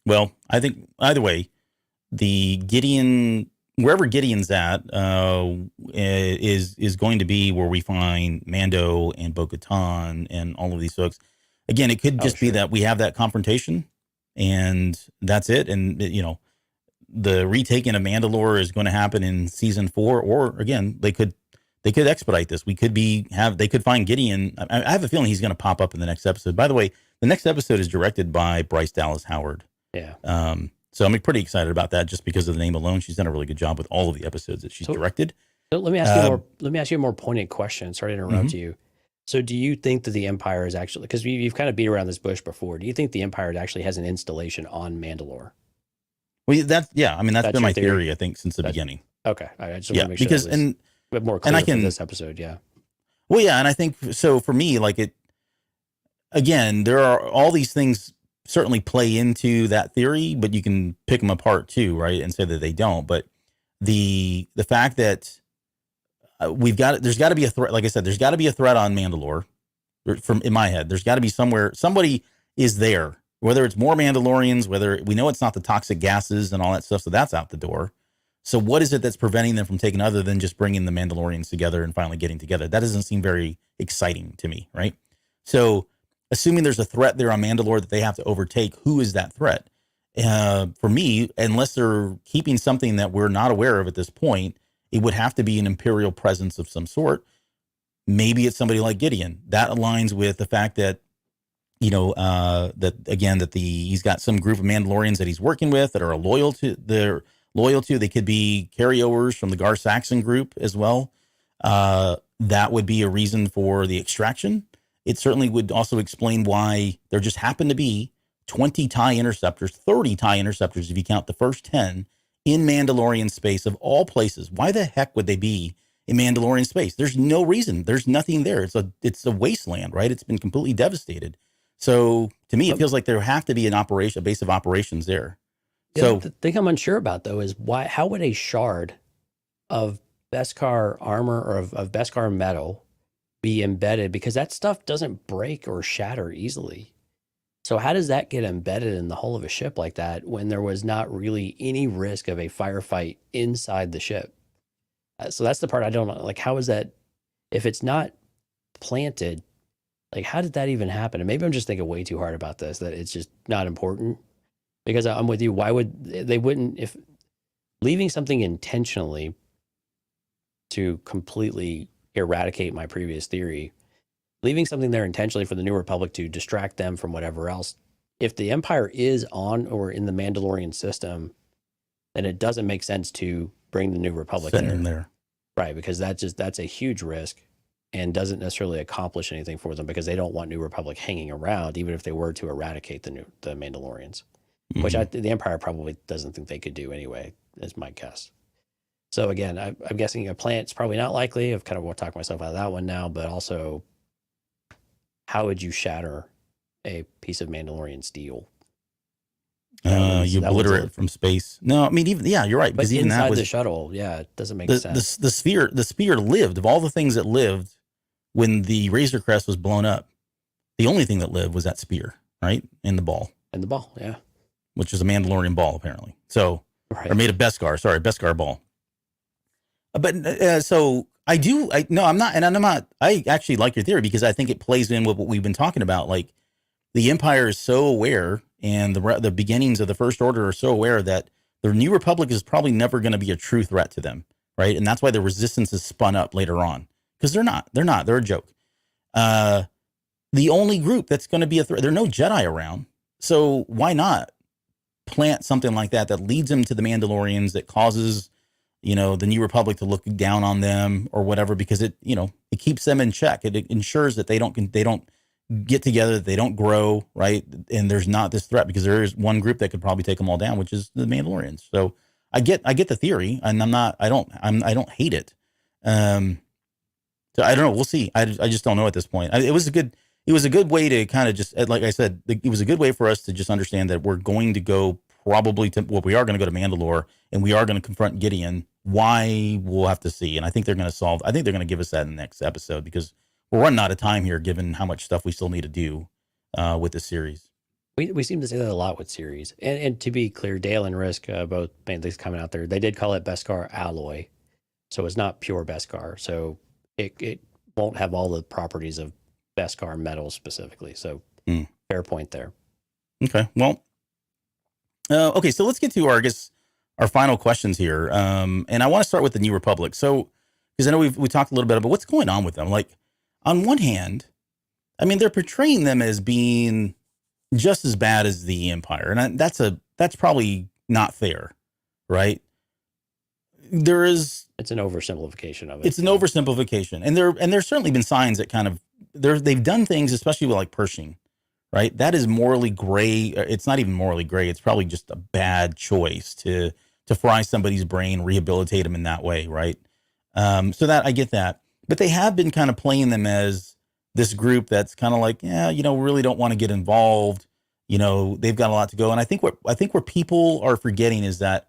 Well, I think either way, the Gideon, wherever Gideon's at, is going to be where we find Mando and Bo-Katan and all of these folks. Again, it could just be that we have that confrontation and that's it. And, the retaking of Mandalore is going to happen in season 4, or again, they could expedite this. They could find Gideon. I have a feeling he's going to pop up in the next episode. By the way, the next episode is directed by Bryce Dallas Howard.
Yeah.
So I'm pretty excited about that just because of the name alone. She's done a really good job with all of the episodes that she's directed.
So let me ask you a more poignant question. Sorry to interrupt you. So do you think that the Empire is actually, because you've kind of beat around this bush before, do you think the Empire actually has an installation on Mandalore?
Well, that's been my theory, I think, since the beginning.
Okay. I just want to make sure
because,
that was a bit more clear for this episode. Yeah.
Well, yeah. And I think, so for me, again, there are all these things certainly play into that theory, but you can pick them apart too, right? And say that they don't. But the fact that there's got to be a threat. Like I said, there's got to be a threat on Mandalore. In my head, there's got to be somewhere, somebody is there whether it's more Mandalorians, whether we know it's not the toxic gases and all that stuff, so that's out the door. So what is it that's preventing them from taking other than just bringing the Mandalorians together and finally getting together? That doesn't seem very exciting to me, right? So assuming there's a threat there on Mandalore that they have to overtake, who is that threat? For me, unless they're keeping something that we're not aware of at this point, it would have to be an Imperial presence of some sort. Maybe it's somebody like Gideon. That aligns with the fact that, he's got some group of Mandalorians that he's working with that are loyal to. They could be carryovers from the Gar Saxon group as well. That would be a reason for the extraction. It certainly would also explain why there just happened to be 20 TIE interceptors, 30 TIE interceptors if you count the first 10 in Mandalorian space of all places. Why the heck would they be in Mandalorian space? There's no reason. There's nothing there. It's a wasteland, right? It's been completely devastated. So to me, it feels like there have to be a base of operations there. So
the thing I'm unsure about though is how would a shard of Beskar armor or of Beskar metal be embedded? Because that stuff doesn't break or shatter easily. So how does that get embedded in the hull of a ship like that when there was not really any risk of a firefight inside the ship? So that's the part I don't know. Like, how is that, if it's not planted, like, how did that even happen? And maybe I'm just thinking way too hard about this, that it's just not important. Because I'm with you. Why would they wouldn't, if leaving something intentionally to completely eradicate my previous theory, leaving something there intentionally for the New Republic to distract them from whatever else. If the Empire is on or in the Mandalorian system, then it doesn't make sense to bring the New Republic there. Right, because that's a huge risk and doesn't necessarily accomplish anything for them because they don't want New Republic hanging around, even if they were to eradicate the Mandalorians. Mm-hmm. Which the Empire probably doesn't think they could do anyway, is my guess. So again, I'm guessing a plant's probably not likely. I've kind of talked myself out of that one now, but also, how would you shatter a piece of Mandalorian steel?
You obliterate it from space. No, I mean, you're right.
Because even inside the shuttle, it doesn't make sense.
The spear lived. Of all the things that lived when the Razor Crest was blown up, the only thing that lived was that spear, right? And the ball.
Yeah.
Which is a Mandalorian ball, apparently. So,
right.
Or made of Beskar ball. But so I actually like your theory because I think it plays in with what we've been talking about. Like, the Empire is so aware, and the beginnings of the First Order are so aware that the New Republic is probably never going to be a true threat to them, right? And that's why the Resistance is spun up later on, because they're not. They're a joke. The only group that's going to be a threat. There are no Jedi around, so why not plant something like that leads them to the Mandalorians, that causes, the New Republic to look down on them or whatever, because it keeps them in check. It ensures that they don't get together, that they don't grow, right? And there's not this threat, because there is one group that could probably take them all down, which is the Mandalorians. So I get the theory, and I don't hate it. So I don't know. We'll see. I just don't know at this point. It was a good way to kind of just, like I said, it was a good way for us to just understand that we're going to go we are going to go to Mandalore, and we are going to confront Gideon. Why, we'll have to see. And I think they're going to give us that in the next episode, because we're running out of time here, given how much stuff we still need to do with this series.
We seem to say that a lot with series. And to be clear, Dale and Risk, both things coming out there, they did call it Beskar alloy. So it's not pure Beskar. So it won't have all the properties of Beskar metal specifically. So fair point there.
Okay. Well, okay. So let's get to our final questions here. And I want to start with the New Republic. So, because I know we talked a little bit about what's going on with them. Like, on one hand, I mean, they're portraying them as being just as bad as the Empire. And that's probably not fair, right?
It's an oversimplification of it.
It's an oversimplification. And there's certainly been signs that kind of, they've done things, especially with like Pershing, right? That is morally gray. It's not even morally gray. It's probably just a bad choice to fry somebody's brain, rehabilitate them in that way, right? So that, I get that. But they have been kind of playing them as this group that's kind of like, really don't want to get involved. They've got a lot to go. And I think what people are forgetting is that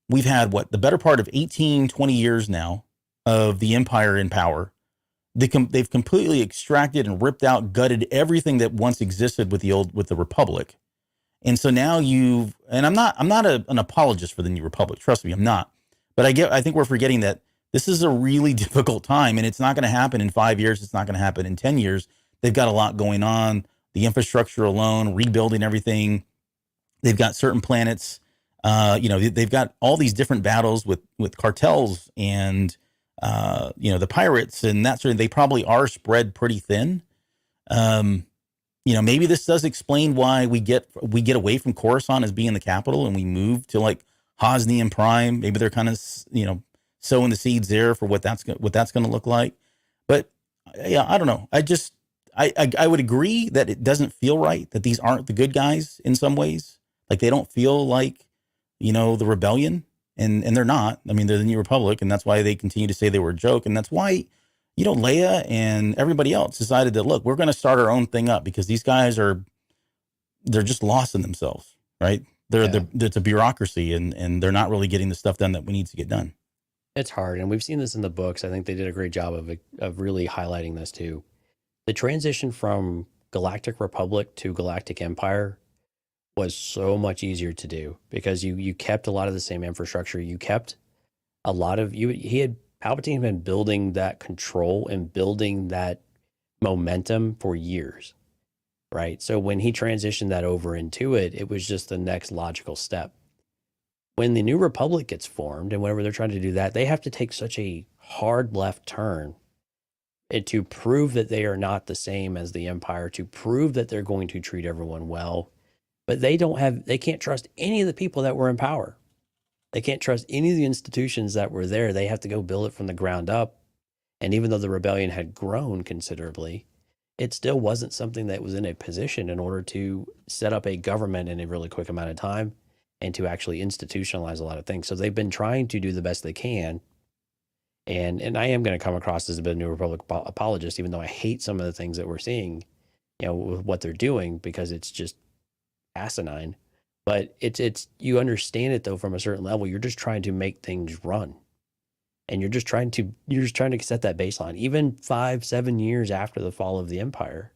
we've had the better part of 18, 20 years now of the Empire in power. They've completely extracted and ripped out, gutted everything that once existed with the Republic. And so now and I'm not an apologist for the New Republic. Trust me, I'm not. But I think we're forgetting that this is a really difficult time, and it's not going to happen in 5 years. It's not going to happen in 10 years. They've got a lot going on. The infrastructure alone, rebuilding everything. They've got certain planets. They've got all these different battles with cartels and the pirates and that sort of. They probably are spread pretty thin. Maybe this does explain why we get away from Coruscant as being the capital and we move to like Hosnian Prime. Maybe they're kind of sowing the seeds there for what that's going to look like. But yeah, I don't know. I would agree that it doesn't feel right that these aren't the good guys in some ways. Like they don't feel like, the rebellion, and they're not. I mean, they're the New Republic, and that's why they continue to say they were a joke. And that's why, Leia and everybody else decided that, look, we're going to start our own thing up because these guys they're just lost in themselves, right? It's a bureaucracy and they're not really getting the stuff done that we need to get done.
It's hard. And we've seen this in the books. I think they did a great job of really highlighting this too. The transition from Galactic Republic to Galactic Empire was so much easier to do because you kept a lot of the same infrastructure. You kept a lot of Palpatine had been building that control and building that momentum for years, right? So when he transitioned that over into it was just the next logical step. When the New Republic gets formed and whenever they're trying to do that, they have to take such a hard left turn and to prove that they are not the same as the Empire, to prove that they're going to treat everyone well. But they can't trust any of the people that were in power. They can't trust any of the institutions that were there. They have to go build it from the ground up. And even though the rebellion had grown considerably, it still wasn't something that was in a position in order to set up a government in a really quick amount of time and to actually institutionalize a lot of things. So they've been trying to do the best they can. And I am going to come across as a bit of New Republic apologist, even though I hate some of the things that we're seeing, with what they're doing, because it's just asinine. But it's you understand it though from a certain level. You're just trying to make things run, and you're just trying to set that baseline. Even 5-7 years after the fall of the Empire,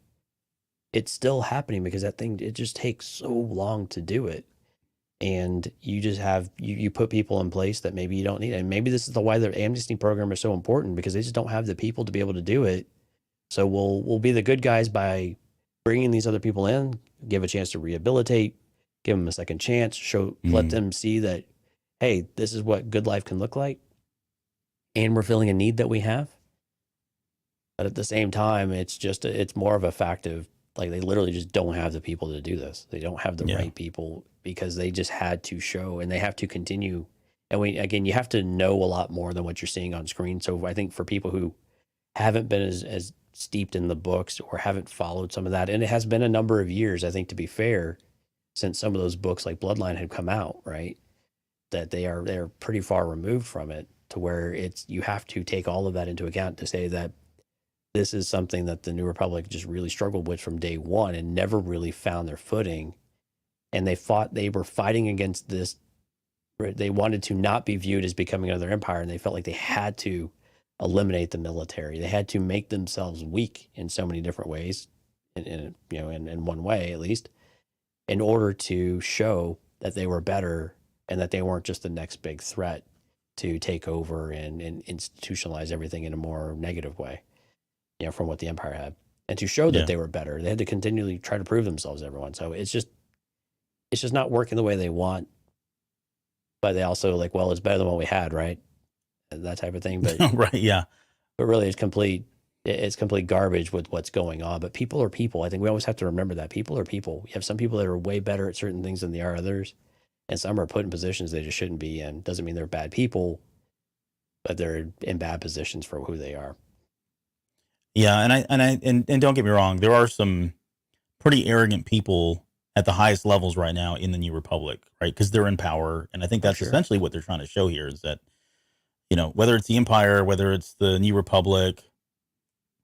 it's still happening because that thing, it just takes so long to do it. And you just have you put people in place that maybe you don't need, and maybe this is why the amnesty program is so important, because they just don't have the people to be able to do it. So we'll be the good guys by bringing these other people in, give a chance to rehabilitate, give them a second chance, let them see that, hey, this is what good life can look like, and we're filling a need that we have. But at the same time, it's more of a fact of like they literally just don't have the people to do this. They don't have the right people because they just had to show, and they have to continue. And you have to know a lot more than what you're seeing on screen. So I think for people who haven't been as steeped in the books or haven't followed some of that, and it has been a number of years, I think, to be fair, since some of those books like Bloodline had come out, right? That they're pretty far removed from it, to where you have to take all of that into account to say that this is something that the New Republic just really struggled with from day one and never really found their footing. And they were fighting against this. They wanted to not be viewed as becoming another empire, and they felt like they had to eliminate the military. They had to make themselves weak in so many different ways, in one way at least, in order to show that they were better and that they weren't just the next big threat to take over and institutionalize everything in a more negative way, from what the Empire had. And to show that they were better, they had to continually try to prove themselves to everyone. So it's just not working the way they want. But they also it's better than what we had, right? That type of thing. But
right, yeah.
But really, it's complete garbage with what's going on. But people are people. I think we always have to remember that people are people. You have some people that are way better at certain things than they are others, and some are put in positions they just shouldn't be in. Doesn't mean they're bad people, but they're in bad positions for who they are.
Yeah, and don't get me wrong, there are some pretty arrogant people at the highest levels right now in the New Republic, right? Because they're in power, and I think that's essentially what they're trying to show here is that, whether it's the Empire, whether it's the New Republic,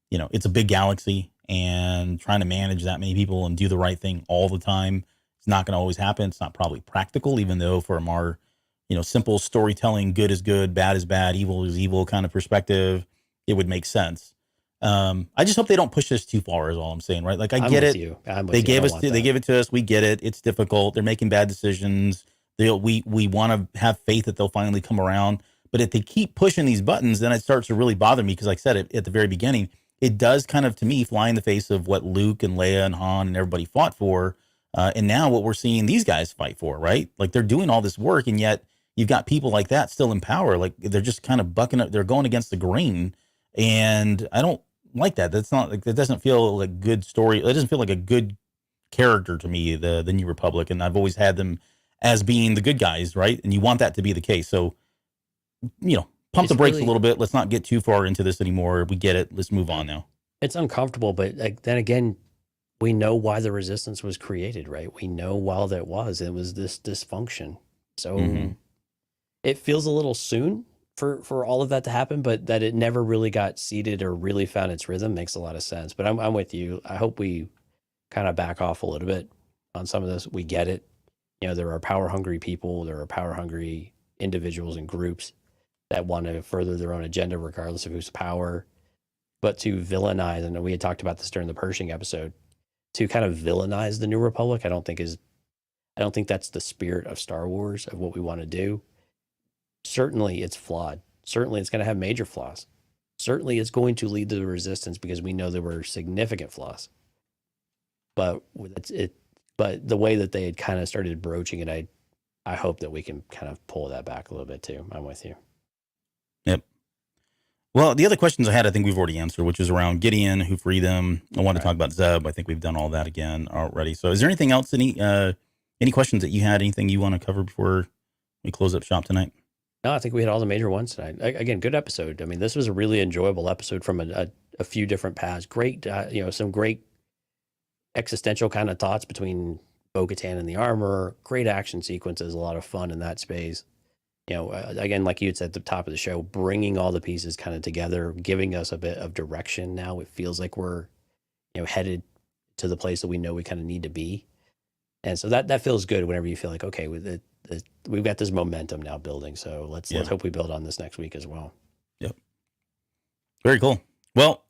it's a big galaxy, and trying to manage that many people and do the right thing all the time, it's not going to always happen. It's not probably practical, even though from our, simple storytelling, good is good, bad is bad, evil is evil kind of perspective, it would make sense. I just hope they don't push this too far is all I'm saying, right? Like, I
I'm
get
with
it.
you. I'm with
They
you. I
gave
don't
us,
want
they
that.
give it to us. We get it. It's difficult. They're making bad decisions. We want to have faith that they'll finally come around. But if they keep pushing these buttons, then it starts to really bother me. Because like I said at the very beginning, it does kind of, to me, fly in the face of what Luke and Leia and Han and everybody fought for. And now what we're seeing these guys fight for, right? Like, they're doing all this work, and yet you've got people like that still in power. Like, they're just kind of bucking up. They're going against the grain. And I don't like that. That's not like, that doesn't feel like good story. It doesn't feel like a good character to me, the New Republic. And I've always had them as being the good guys, right? And you want that to be the case. So, pump the brakes a little bit. Let's not get too far into this anymore. We get it. Let's move on now.
It's uncomfortable, but then again, we know why the resistance was created, right? We know why that was. It was this dysfunction. So it feels a little soon for all of that to happen, but that it never really got seated or really found its rhythm makes a lot of sense. But I'm with you. I hope we kind of back off a little bit on some of this. We get it. There are power hungry people. There are power hungry individuals and groups that want to further their own agenda, regardless of who's power. But to villainize, and we had talked about this during the Pershing episode, to kind of villainize the New Republic, I don't think that's the spirit of Star Wars, of what we want to do. Certainly it's flawed. Certainly it's going to have major flaws. Certainly it's going to lead to the resistance because we know there were significant flaws. But but the way that they had kind of started broaching it, I hope that we can kind of pull that back a little bit too. I'm with you.
Yep. Well, the other questions I had, I think we've already answered, which is around Gideon, who freed them. I want to talk about Zeb. I think we've done all that again already. So is there anything else, any questions that you had, anything you want to cover before we close up shop tonight?
No, I think we had all the major ones tonight. Again, good episode. I mean, this was a really enjoyable episode from a few different paths. Great, some great existential kind of thoughts between Bo-Katan and the armor. Great action sequences, a lot of fun in that space. Again, like you had said at the top of the show, bringing all the pieces kind of together, giving us a bit of direction. Now it feels like we're, headed to the place that we know we kind of need to be. And so that feels good whenever you feel like, okay, we've got this momentum now building. So let's hope we build on this next week as well.
Yep. Very cool. Well,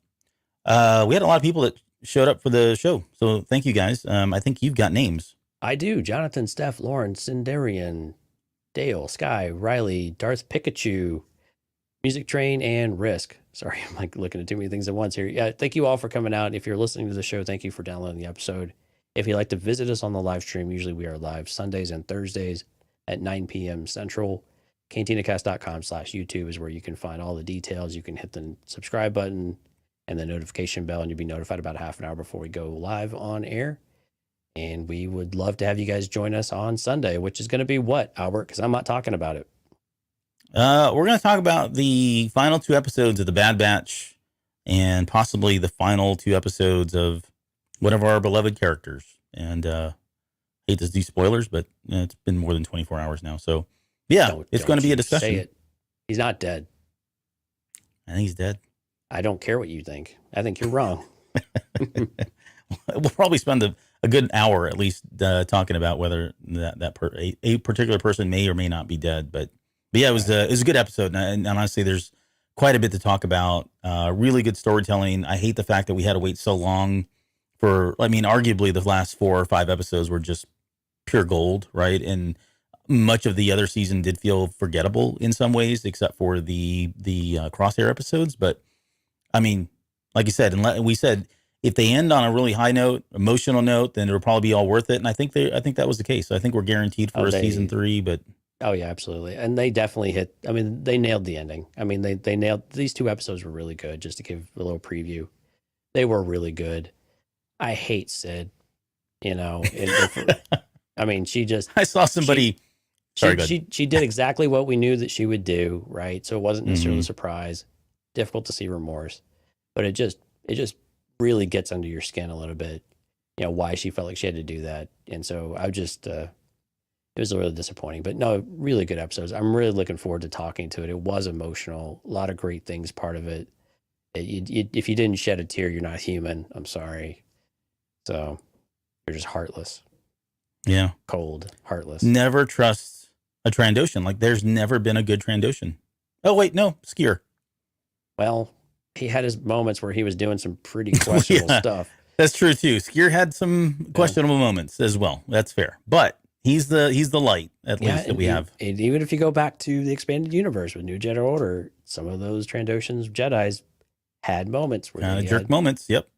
we had a lot of people that showed up for the show. So thank you guys. I think you've got names.
I do. Jonathan, Steph, Lauren, Cindarian, Dale, Sky, Riley, Darth Pikachu, Music Train, and Risk. Sorry, I'm like looking at too many things at once here. Yeah, thank you all for coming out. If you're listening to the show, thank you for downloading the episode. If you'd like to visit us on the live stream, usually we are live Sundays and Thursdays at 9 p.m. Central. CantinaCast.com/YouTube is where you can find all the details. You can hit the subscribe button and the notification bell, and you'll be notified about half an hour before we go live on air. And we would love to have you guys join us on Sunday, which is going to be what, Albert? Because I'm not talking about it.
We're going to talk about the final 2 episodes of The Bad Batch and possibly the final 2 episodes of one of our beloved characters. And hate to do spoilers, but it's been more than 24 hours now. So, yeah, it's going to be a discussion.
Say it. He's not dead.
I think he's dead.
I don't care what you think. I think you're wrong.
We'll probably spend a good hour at least talking about whether a particular person may or may not be dead. But yeah, it was a good episode, and honestly, there's quite a bit to talk about. Really good storytelling. I hate the fact that we had to wait so long for. I mean, arguably the last 4 or 5 episodes were just pure gold, right? And much of the other season did feel forgettable in some ways, except for the Crosshair episodes. But I mean, like you said, and we said, if they end on a really high note, emotional note, then it'll probably be all worth it. And I think that was the case. So I think we're guaranteed for season 3, but.
Oh yeah, absolutely. And they definitely they nailed the ending. I mean, they nailed, these 2 episodes were really good. Just to give a little preview, they were really good. I hate Sid, I mean, she just,
I saw somebody,
she did exactly what we knew that she would do. Right. So it wasn't necessarily a surprise. Difficult to see remorse, but it just really gets under your skin a little bit, why she felt like she had to do that. And so I just, it was really disappointing, but no, really good episodes. I'm really looking forward to talking to it. It was emotional, a lot of great things, part of it. If you didn't shed a tear, you're not human. I'm sorry. So you're just heartless.
Yeah.
Cold, heartless.
Never trust a Trandoshan. Like, there's never been a good Trandoshan. Oh, wait, no, Skier.
Well, he had his moments where he was doing some pretty questionable stuff.
That's true too. Skier had some questionable moments as well. That's fair, but he's the light at least that we have.
And even if you go back to the expanded universe with New Jedi Order, some of those Trandoshans Jedis had moments where they
jerk moments. Yep.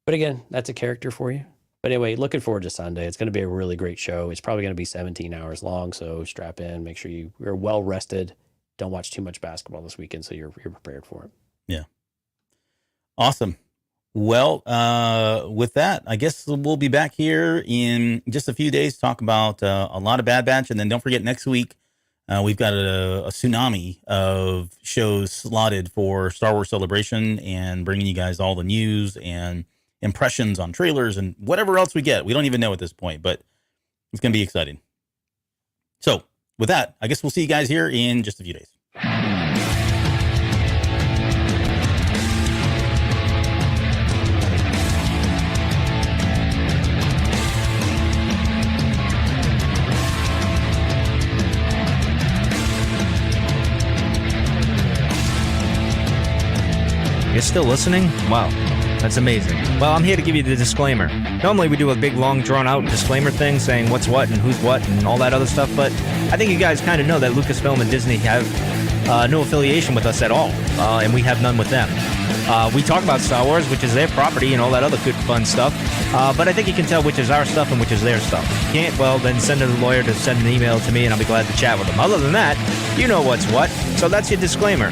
But again, that's a character for you. But anyway, looking forward to Sunday. It's going to be a really great show. It's probably going to be 17 hours long, so strap in. Make sure you're well rested. Don't watch too much basketball this weekend, so you're prepared for it.
Yeah. Awesome. Well, with that, I guess we'll be back here in just a few days to talk about a lot of Bad Batch. And then don't forget, next week, we've got a tsunami of shows slotted for Star Wars Celebration and bringing you guys all the news and impressions on trailers and whatever else we get. We don't even know at this point, but it's going to be exciting. So with that, I guess we'll see you guys here in just a few days.
You're still listening? Wow, that's amazing. Well, I'm here to give you the disclaimer. Normally we do a big, long, drawn-out disclaimer thing saying what's what and who's what and all that other stuff, but I think you guys kind of know that Lucasfilm and Disney have no affiliation with us at all, and we have none with them. We talk about Star Wars, which is their property and all that other good, fun stuff, but I think you can tell which is our stuff and which is their stuff. If you can't, well, then send a lawyer to send an email to me, and I'll be glad to chat with them. Other than that, you know what's what, so that's your disclaimer.